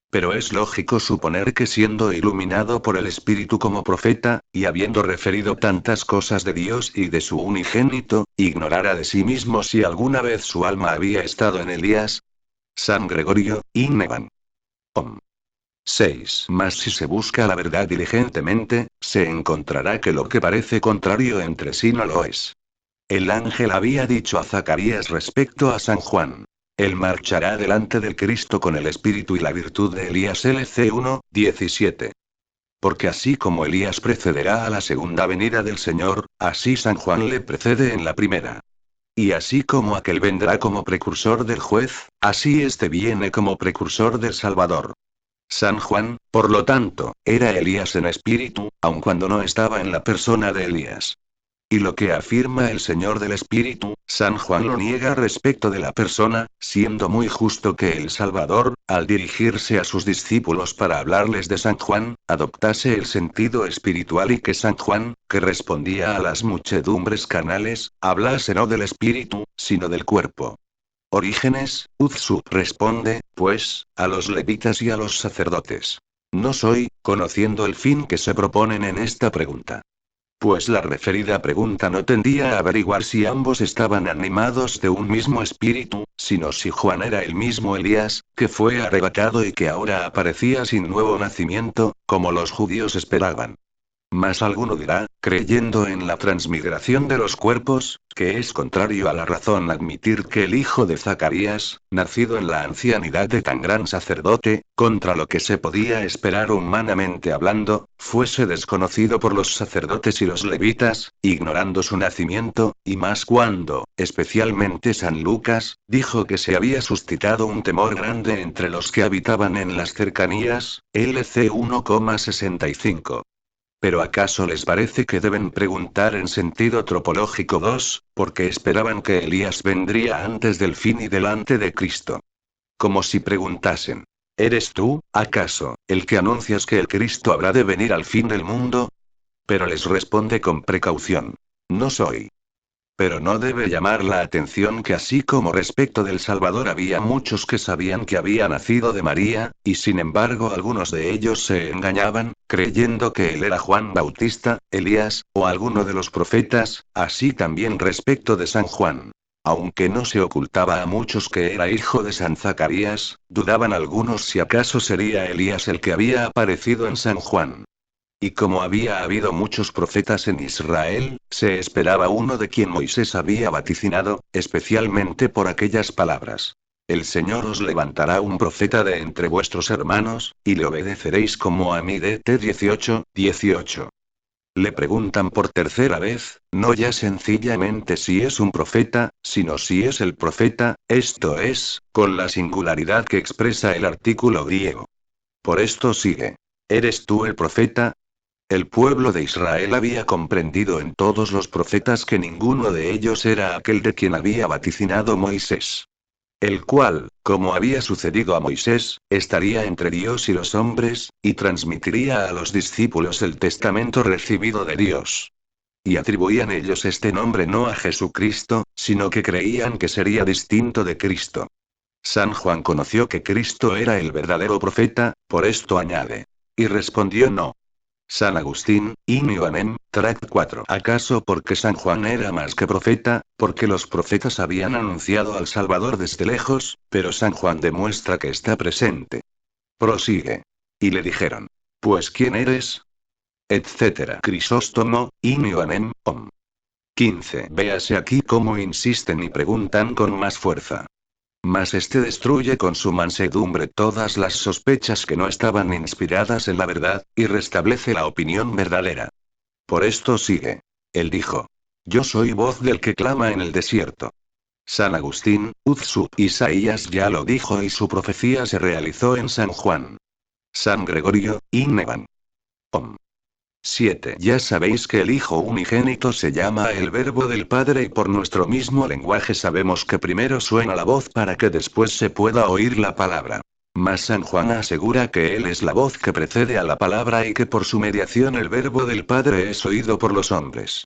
Pero es lógico suponer que siendo iluminado por el Espíritu como profeta, y habiendo referido tantas cosas de Dios y de su unigénito, ignorara de sí mismo si alguna vez su alma había estado en Elías. San Gregorio, Inneban. 6. Mas si se busca la verdad diligentemente, se encontrará que lo que parece contrario entre sí no lo es. El ángel había dicho a Zacarías respecto a San Juan: él marchará delante del Cristo con el espíritu y la virtud de Elías. LC 1, 17. Porque así como Elías precederá a la segunda venida del Señor, así San Juan le precede en la primera. Y así como aquel vendrá como precursor del juez, así este viene como precursor del Salvador. San Juan, por lo tanto, era Elías en espíritu, aun cuando no estaba en la persona de Elías. Y lo que afirma el Señor del Espíritu, San Juan lo niega respecto de la persona, siendo muy justo que el Salvador, al dirigirse a sus discípulos para hablarles de San Juan, adoptase el sentido espiritual y que San Juan, que respondía a las muchedumbres carnales, hablase no del Espíritu, sino del cuerpo. Orígenes, Uzsup responde, pues, a los levitas y a los sacerdotes: no soy, conociendo el fin que se proponen en esta pregunta. Pues la referida pregunta no tendía a averiguar si ambos estaban animados de un mismo espíritu, sino si Juan era el mismo Elías, que fue arrebatado y que ahora aparecía sin nuevo nacimiento, como los judíos esperaban. Mas alguno dirá, creyendo en la transmigración de los cuerpos, que es contrario a la razón admitir que el hijo de Zacarías, nacido en la ancianidad de tan gran sacerdote, contra lo que se podía esperar humanamente hablando, fuese desconocido por los sacerdotes y los levitas, ignorando su nacimiento, y más cuando, especialmente San Lucas, dijo que se había suscitado un temor grande entre los que habitaban en las cercanías, LC 1,65. ¿Pero acaso les parece que deben preguntar en sentido tropológico 2, porque esperaban que Elías vendría antes del fin y delante de Cristo? Como si preguntasen: ¿eres tú, acaso, el que anuncias que el Cristo habrá de venir al fin del mundo? Pero les responde con precaución: no soy. Pero no debe llamar la atención que así como respecto del Salvador había muchos que sabían que había nacido de María, y sin embargo algunos de ellos se engañaban, creyendo que él era Juan Bautista, Elías, o alguno de los profetas, así también respecto de San Juan. Aunque no se ocultaba a muchos que era hijo de San Zacarías, dudaban algunos si acaso sería Elías el que había aparecido en San Juan. Y como había habido muchos profetas en Israel, se esperaba uno de quien Moisés había vaticinado, especialmente por aquellas palabras. El Señor os levantará un profeta de entre vuestros hermanos, y le obedeceréis como a mí. DT 18:18. Le preguntan por tercera vez, no ya sencillamente si es un profeta, sino si es el profeta, esto es, con la singularidad que expresa el artículo griego. Por esto sigue. ¿Eres tú el profeta? El pueblo de Israel había comprendido en todos los profetas que ninguno de ellos era aquel de quien había vaticinado Moisés. El cual, como había sucedido a Moisés, estaría entre Dios y los hombres, y transmitiría a los discípulos el testamento recibido de Dios. Y atribuían ellos este nombre no a Jesucristo, sino que creían que sería distinto de Cristo. San Juan conoció que Cristo era el verdadero profeta, por esto añade. Y respondió no. San Agustín, In Ioannem, Tract 4. ¿Acaso porque San Juan era más que profeta, porque los profetas habían anunciado al Salvador desde lejos, pero San Juan demuestra que está presente? Prosigue. Y le dijeron. Pues ¿quién eres? Etcétera. Crisóstomo, In Ioannem, Om. 15. Véase aquí cómo insisten y preguntan con más fuerza. Mas este destruye con su mansedumbre todas las sospechas que no estaban inspiradas en la verdad, y restablece la opinión verdadera. Por esto sigue. Él dijo. Yo soy voz del que clama en el desierto. San Agustín, Uzsup. Isaías ya lo dijo y su profecía se realizó en San Juan. San Gregorio, Inneban. Om. 7. Ya sabéis que el Hijo unigénito se llama el Verbo del Padre y por nuestro mismo lenguaje sabemos que primero suena la voz para que después se pueda oír la palabra. Mas San Juan asegura que Él es la voz que precede a la palabra y que por su mediación el Verbo del Padre es oído por los hombres.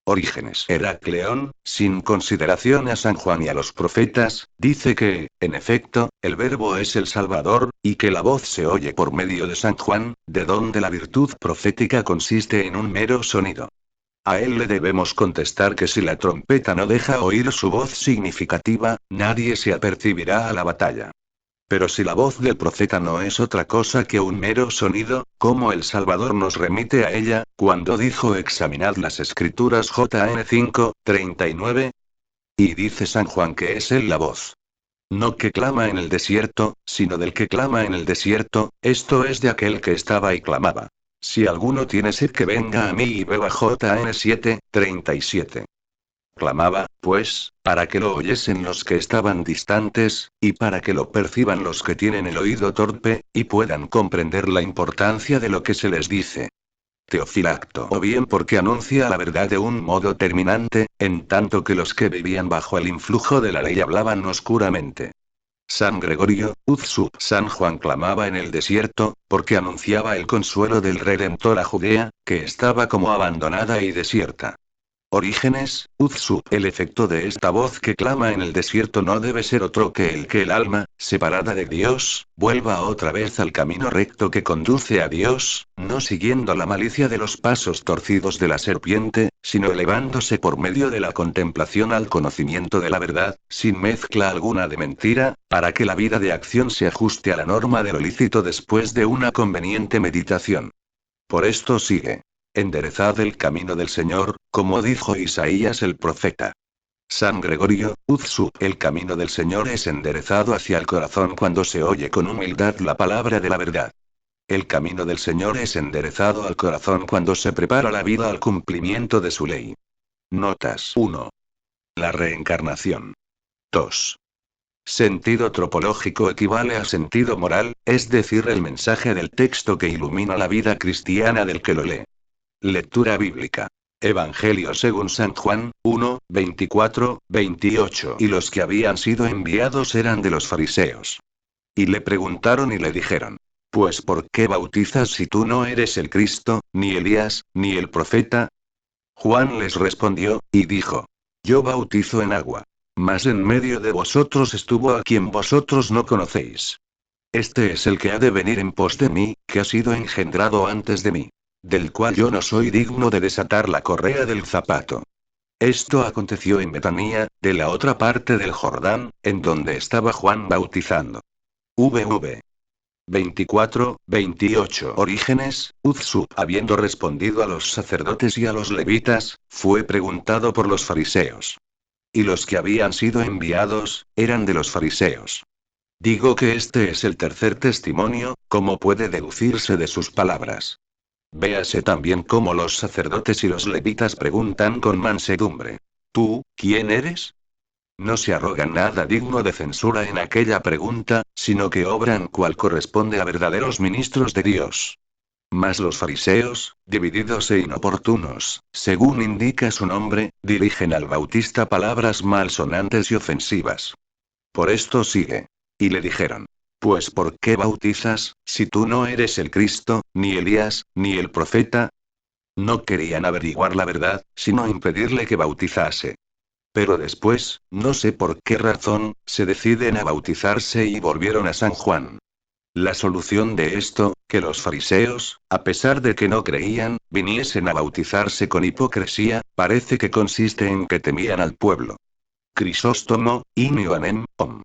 Orígenes. Heracleón, sin consideración a San Juan y a los profetas, dice que, en efecto, el Verbo es el Salvador, y que la voz se oye por medio de San Juan, de donde la virtud profética consiste en un mero sonido. A él le debemos contestar que si la trompeta no deja oír su voz significativa, nadie se apercibirá a la batalla. Pero si la voz del profeta no es otra cosa que un mero sonido, ¿cómo el Salvador nos remite a ella, cuando dijo examinad las escrituras JN 5:39? Y dice San Juan que es él la voz. No que clama en el desierto, sino del que clama en el desierto, esto es de aquel que estaba y clamaba. Si alguno tiene sed que venga a mí y beba JN 7:37. Clamaba, pues, para que lo oyesen los que estaban distantes, y para que lo perciban los que tienen el oído torpe, y puedan comprender la importancia de lo que se les dice. Teofilacto. O bien porque anuncia la verdad de un modo terminante, en tanto que los que vivían bajo el influjo de la ley hablaban oscuramente. San Gregorio, Uzsup. San Juan clamaba en el desierto, porque anunciaba el consuelo del Redentor a Judea, que estaba como abandonada y desierta. Orígenes, Uzsup. El efecto de esta voz que clama en el desierto no debe ser otro que el alma, separada de Dios, vuelva otra vez al camino recto que conduce a Dios, no siguiendo la malicia de los pasos torcidos de la serpiente, sino elevándose por medio de la contemplación al conocimiento de la verdad, sin mezcla alguna de mentira, para que la vida de acción se ajuste a la norma de lo lícito después de una conveniente meditación. Por esto sigue. Enderezad el camino del Señor, como dijo Isaías el profeta. San Gregorio, Uzsup. El camino del Señor es enderezado hacia el corazón cuando se oye con humildad la palabra de la verdad. El camino del Señor es enderezado al corazón cuando se prepara la vida al cumplimiento de su ley. Notas 1. La reencarnación. 2. Sentido tropológico equivale a sentido moral, es decir, el mensaje del texto que ilumina la vida cristiana del que lo lee. Lectura bíblica. Evangelio según San Juan, 1, 24, 28. Y los que habían sido enviados eran de los fariseos. Y le preguntaron y le dijeron. Pues ¿por qué bautizas si tú no eres el Cristo, ni Elías, ni el profeta? Juan les respondió, y dijo. Yo bautizo en agua. Mas en medio de vosotros estuvo a quien vosotros no conocéis. Este es el que ha de venir en pos de mí, que ha sido engendrado antes de mí. Del cual yo no soy digno de desatar la correa del zapato. Esto aconteció en Betanía, de la otra parte del Jordán, en donde estaba Juan bautizando. VV. 24-28 Orígenes, Uzsub, habiendo respondido a los sacerdotes y a los levitas, fue preguntado por los fariseos. Y los que habían sido enviados, eran de los fariseos. Digo que este es el tercer testimonio, como puede deducirse de sus palabras. Véase también cómo los sacerdotes y los levitas preguntan con mansedumbre. ¿Tú, quién eres? No se arrogan nada digno de censura en aquella pregunta, sino que obran cual corresponde a verdaderos ministros de Dios. Mas los fariseos, divididos e inoportunos, según indica su nombre, dirigen al Bautista palabras malsonantes y ofensivas. Por esto sigue. Y le dijeron. Pues ¿por qué bautizas, si tú no eres el Cristo, ni Elías, ni el profeta? No querían averiguar la verdad, sino impedirle que bautizase. Pero después, no sé por qué razón, se deciden a bautizarse y volvieron a San Juan. La solución de esto, que los fariseos, a pesar de que no creían, viniesen a bautizarse con hipocresía, parece que consiste en que temían al pueblo. Crisóstomo, Inioanem, Om.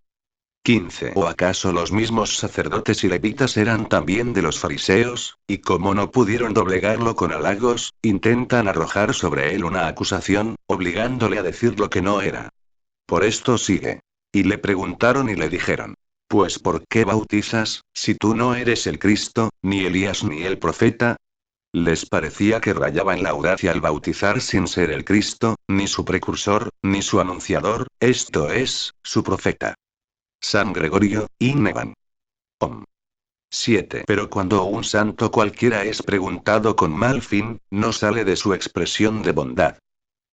15. ¿O acaso los mismos sacerdotes y levitas eran también de los fariseos, y como no pudieron doblegarlo con halagos, intentan arrojar sobre él una acusación, obligándole a decir lo que no era? Por esto sigue. Y le preguntaron y le dijeron. Pues ¿por qué bautizas, si tú no eres el Cristo, ni Elías ni el profeta? Les parecía que rayaba en la audacia al bautizar sin ser el Cristo, ni su precursor, ni su anunciador, esto es, su profeta. San Gregorio, Inevan. Om. 7. Pero cuando un santo cualquiera es preguntado con mal fin, no sale de su expresión de bondad.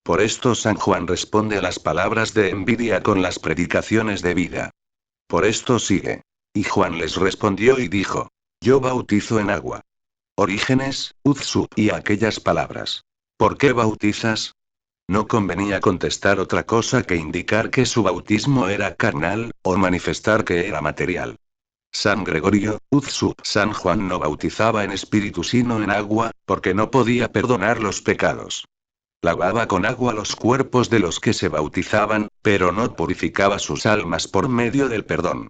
Por esto San Juan responde a las palabras de envidia con las predicaciones de vida. Por esto sigue. Y Juan les respondió y dijo. Yo bautizo en agua. Orígenes, Uzsub y aquellas palabras. ¿Por qué bautizas? No convenía contestar otra cosa que indicar que su bautismo era carnal, o manifestar que era material. San Gregorio, Uzsub, San Juan no bautizaba en espíritu sino en agua, porque no podía perdonar los pecados. Lavaba con agua los cuerpos de los que se bautizaban, pero no purificaba sus almas por medio del perdón.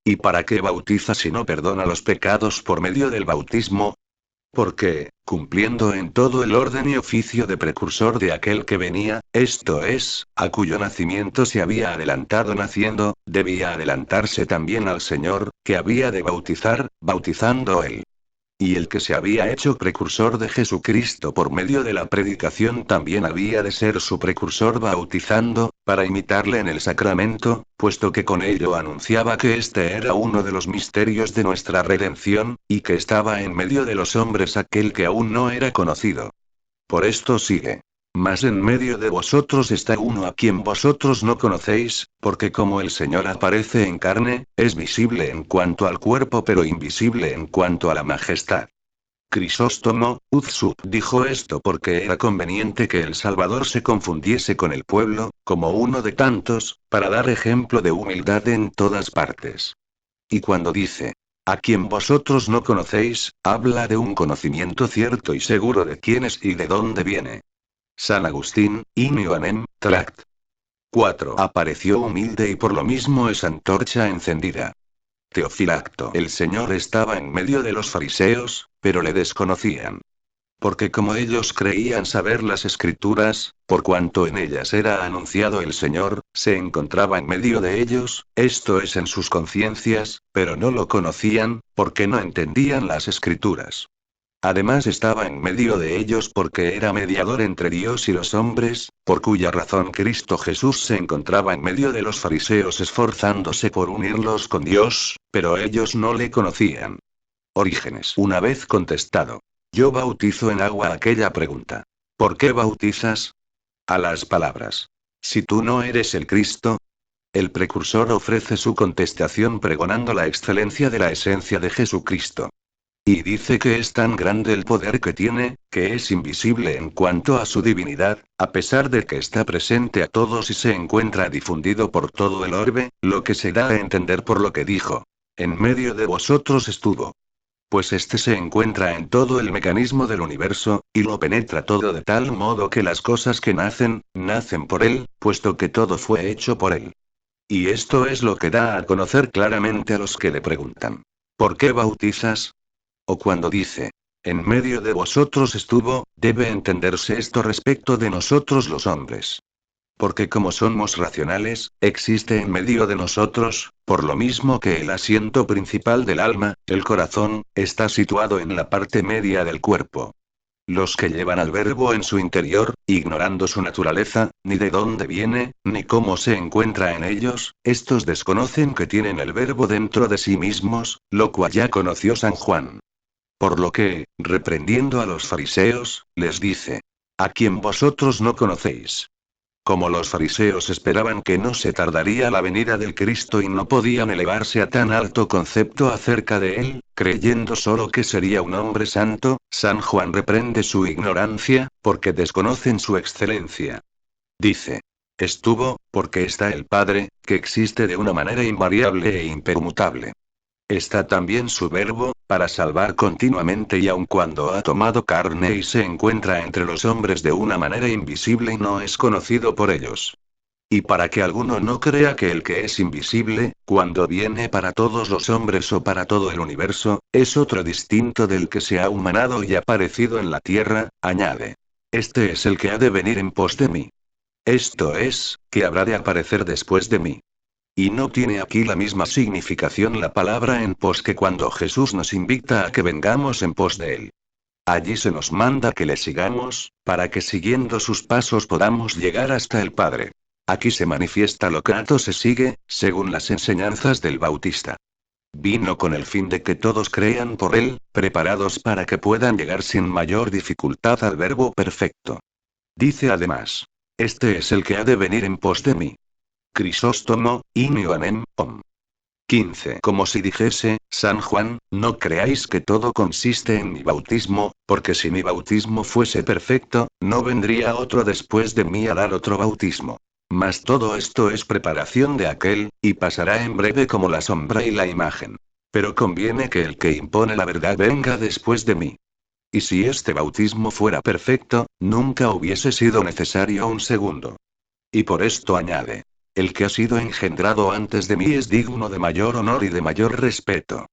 ¿Y para qué bautiza si no perdona los pecados por medio del bautismo? Porque, cumpliendo en todo el orden y oficio de precursor de aquel que venía, esto es, a cuyo nacimiento se había adelantado naciendo, debía adelantarse también al Señor, que había de bautizar, bautizando él. Y el que se había hecho precursor de Jesucristo por medio de la predicación también había de ser su precursor bautizando, para imitarle en el sacramento, puesto que con ello anunciaba que este era uno de los misterios de nuestra redención, y que estaba en medio de los hombres aquel que aún no era conocido. Por esto sigue. Mas en medio de vosotros está uno a quien vosotros no conocéis, porque como el Señor aparece en carne, es visible en cuanto al cuerpo pero invisible en cuanto a la majestad. Crisóstomo, Uzsub dijo esto porque era conveniente que el Salvador se confundiese con el pueblo, como uno de tantos, para dar ejemplo de humildad en todas partes. Y cuando dice, a quien vosotros no conocéis, habla de un conocimiento cierto y seguro de quién es y de dónde viene. San Agustín, Inioanem, Tract. 4. Apareció humilde y por lo mismo es antorcha encendida. Teofilacto. El Señor estaba en medio de los fariseos, pero le desconocían. Porque como ellos creían saber las escrituras, por cuanto en ellas era anunciado el Señor, se encontraba en medio de ellos, esto es en sus conciencias, pero no lo conocían, porque no entendían las escrituras. Además estaba en medio de ellos porque era mediador entre Dios y los hombres, por cuya razón Cristo Jesús se encontraba en medio de los fariseos esforzándose por unirlos con Dios, pero ellos no le conocían. Orígenes. Una vez contestado. Yo bautizo en agua aquella pregunta. ¿Por qué bautizas? A las palabras. Si tú no eres el Cristo. El precursor ofrece su contestación pregonando la excelencia de la esencia de Jesucristo. Y dice que es tan grande el poder que tiene, que es invisible en cuanto a su divinidad, a pesar de que está presente a todos y se encuentra difundido por todo el orbe, lo que se da a entender por lo que dijo. En medio de vosotros estuvo. Pues este se encuentra en todo el mecanismo del universo, y lo penetra todo de tal modo que las cosas que nacen, nacen por él, puesto que todo fue hecho por él. Y esto es lo que da a conocer claramente a los que le preguntan. ¿Por qué bautizas? O cuando dice, en medio de vosotros estuvo, debe entenderse esto respecto de nosotros los hombres. Porque como somos racionales, existe en medio de nosotros, por lo mismo que el asiento principal del alma, el corazón, está situado en la parte media del cuerpo. Los que llevan al verbo en su interior, ignorando su naturaleza, ni de dónde viene, ni cómo se encuentra en ellos, estos desconocen que tienen el verbo dentro de sí mismos, lo cual ya conoció San Juan. Por lo que, reprendiendo a los fariseos, les dice, a quien vosotros no conocéis. Como los fariseos esperaban que no se tardaría la venida del Cristo y no podían elevarse a tan alto concepto acerca de él, creyendo solo que sería un hombre santo, San Juan reprende su ignorancia, porque desconocen su excelencia. Dice, estuvo, porque está el Padre, que existe de una manera invariable e impermutable. Está también su verbo, para salvar continuamente y aun cuando ha tomado carne y se encuentra entre los hombres de una manera invisible y no es conocido por ellos. Y para que alguno no crea que el que es invisible, cuando viene para todos los hombres o para todo el universo, es otro distinto del que se ha humanado y aparecido en la tierra, añade. Este es el que ha de venir en pos de mí. Esto es, que habrá de aparecer después de mí. Y no tiene aquí la misma significación la palabra en pos que cuando Jesús nos invita a que vengamos en pos de Él. Allí se nos manda que le sigamos, para que siguiendo sus pasos podamos llegar hasta el Padre. Aquí se manifiesta lo que Ato se sigue, según las enseñanzas del Bautista. Vino con el fin de que todos crean por Él, preparados para que puedan llegar sin mayor dificultad al Verbo perfecto. Dice además, este es el que ha de venir en pos de mí. Crisóstomo, Inioanem, Om. 15. Como si dijese, San Juan, no creáis que todo consiste en mi bautismo, porque si mi bautismo fuese perfecto, no vendría otro después de mí a dar otro bautismo. Mas todo esto es preparación de aquel, y pasará en breve como la sombra y la imagen. Pero conviene que el que impone la verdad venga después de mí. Y si este bautismo fuera perfecto, nunca hubiese sido necesario un segundo. Y por esto añade. El que ha sido engendrado antes de mí es digno de mayor honor y de mayor respeto.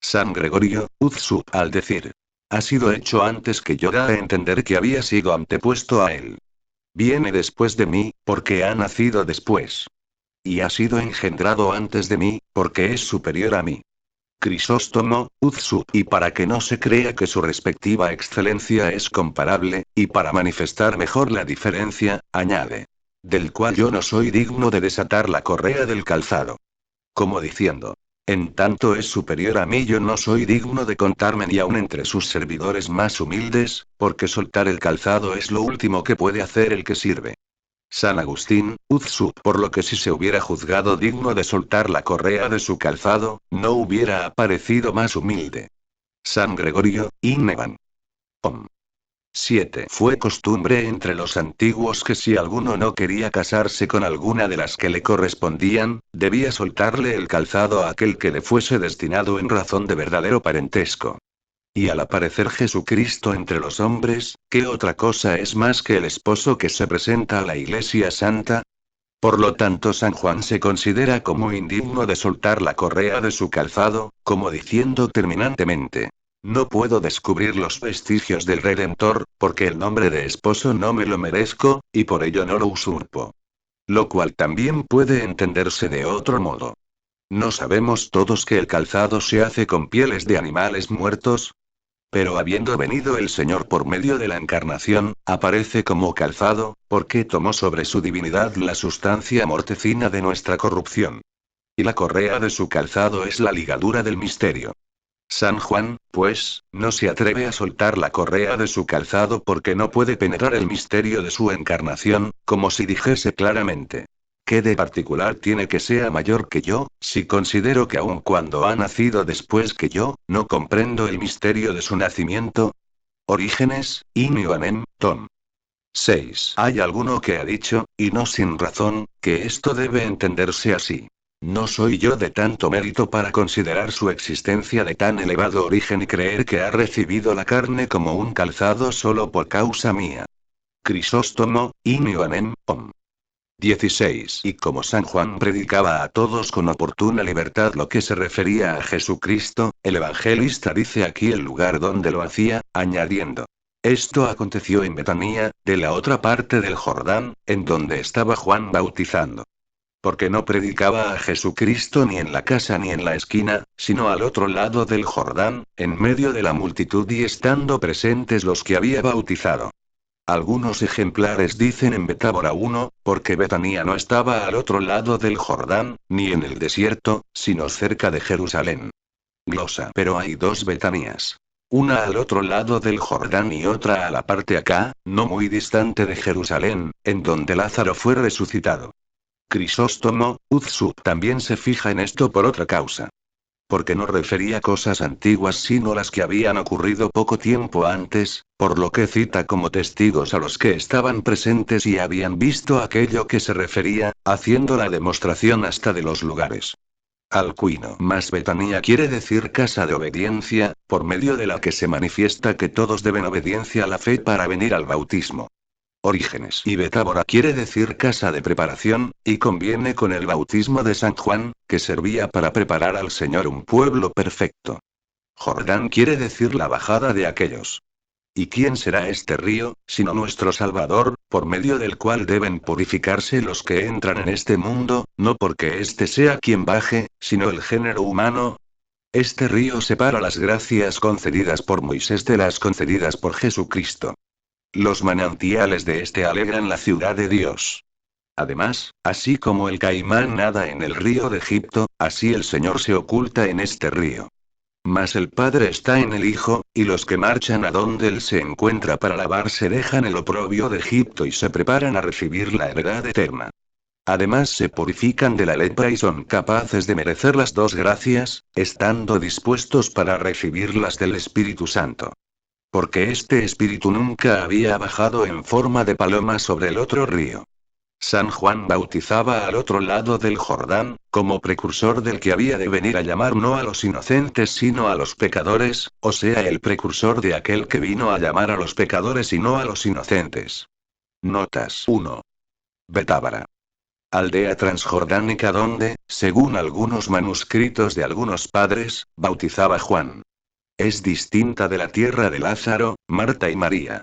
San Gregorio, Uzsup, al decir, ha sido hecho antes que yo, da a entender que había sido antepuesto a él. Viene después de mí, porque ha nacido después. Y ha sido engendrado antes de mí, porque es superior a mí. Crisóstomo, Uzsup, y para que no se crea que su respectiva excelencia es comparable, y para manifestar mejor la diferencia, añade del cual yo no soy digno de desatar la correa del calzado. Como diciendo, en tanto es superior a mí, yo no soy digno de contarme ni aun entre sus servidores más humildes, porque soltar el calzado es lo último que puede hacer el que sirve. San Agustín, Uzsup, por lo que si se hubiera juzgado digno de soltar la correa de su calzado, no hubiera aparecido más humilde. San Gregorio, Inneban. Om. 7. Fue costumbre entre los antiguos que si alguno no quería casarse con alguna de las que le correspondían, debía soltarle el calzado a aquel que le fuese destinado en razón de verdadero parentesco. Y al aparecer Jesucristo entre los hombres, ¿qué otra cosa es más que el esposo que se presenta a la Iglesia Santa? Por lo tanto, San Juan se considera como indigno de soltar la correa de su calzado, como diciendo terminantemente, no puedo descubrir los vestigios del Redentor, porque el nombre de esposo no me lo merezco, y por ello no lo usurpo. Lo cual también puede entenderse de otro modo. ¿No sabemos todos que el calzado se hace con pieles de animales muertos? Pero habiendo venido el Señor por medio de la encarnación, aparece como calzado, porque tomó sobre su divinidad la sustancia mortecina de nuestra corrupción. Y la correa de su calzado es la ligadura del misterio. San Juan, pues, no se atreve a soltar la correa de su calzado porque no puede penetrar el misterio de su encarnación, como si dijese claramente. ¿Qué de particular tiene que sea mayor que yo, si considero que aun cuando ha nacido después que yo, no comprendo el misterio de su nacimiento? Orígenes, Inioanem, Tom. 6. Hay alguno que ha dicho, y no sin razón, que esto debe entenderse así. No soy yo de tanto mérito para considerar su existencia de tan elevado origen y creer que ha recibido la carne como un calzado solo por causa mía. Crisóstomo, Inioanem, Om. 16. Y como San Juan predicaba a todos con oportuna libertad lo que se refería a Jesucristo, el evangelista dice aquí el lugar donde lo hacía, añadiendo: esto aconteció en Betanía, de la otra parte del Jordán, en donde estaba Juan bautizando. Porque no predicaba a Jesucristo ni en la casa ni en la esquina, sino al otro lado del Jordán, en medio de la multitud y estando presentes los que había bautizado. Algunos ejemplares dicen en Betábora 1, porque Betanía no estaba al otro lado del Jordán, ni en el desierto, sino cerca de Jerusalén. Glosa. Pero hay dos Betanías. Una al otro lado del Jordán y otra a la parte acá, no muy distante de Jerusalén, en donde Lázaro fue resucitado. Crisóstomo, Uzzub también se fija en esto por otra causa. Porque no refería cosas antiguas sino las que habían ocurrido poco tiempo antes, por lo que cita como testigos a los que estaban presentes y habían visto aquello que se refería, haciendo la demostración hasta de los lugares. Alcuino. Más Betanía quiere decir casa de obediencia, por medio de la que se manifiesta que todos deben obediencia a la fe para venir al bautismo. Orígenes. Y Betábora quiere decir casa de preparación, y conviene con el bautismo de San Juan, que servía para preparar al Señor un pueblo perfecto. Jordán quiere decir la bajada de aquellos. ¿Y quién será este río, sino nuestro Salvador, por medio del cual deben purificarse los que entran en este mundo, no porque éste sea quien baje, sino el género humano? Este río separa las gracias concedidas por Moisés de las concedidas por Jesucristo. Los manantiales de este alegran la ciudad de Dios. Además, así como el caimán nada en el río de Egipto, así el Señor se oculta en este río. Mas el Padre está en el Hijo, y los que marchan a donde Él se encuentra para lavarse dejan el oprobio de Egipto y se preparan a recibir la heredad eterna. Además se purifican de la lepra y son capaces de merecer las dos gracias, estando dispuestos para recibirlas del Espíritu Santo. Porque este espíritu nunca había bajado en forma de paloma sobre el otro río. San Juan bautizaba al otro lado del Jordán, como precursor del que había de venir a llamar no a los inocentes sino a los pecadores, o sea el precursor de aquel que vino a llamar a los pecadores y no a los inocentes. Notas 1. Betábara. Aldea transjordánica donde, según algunos manuscritos de algunos padres, bautizaba Juan. Es distinta de la tierra de Lázaro, Marta y María.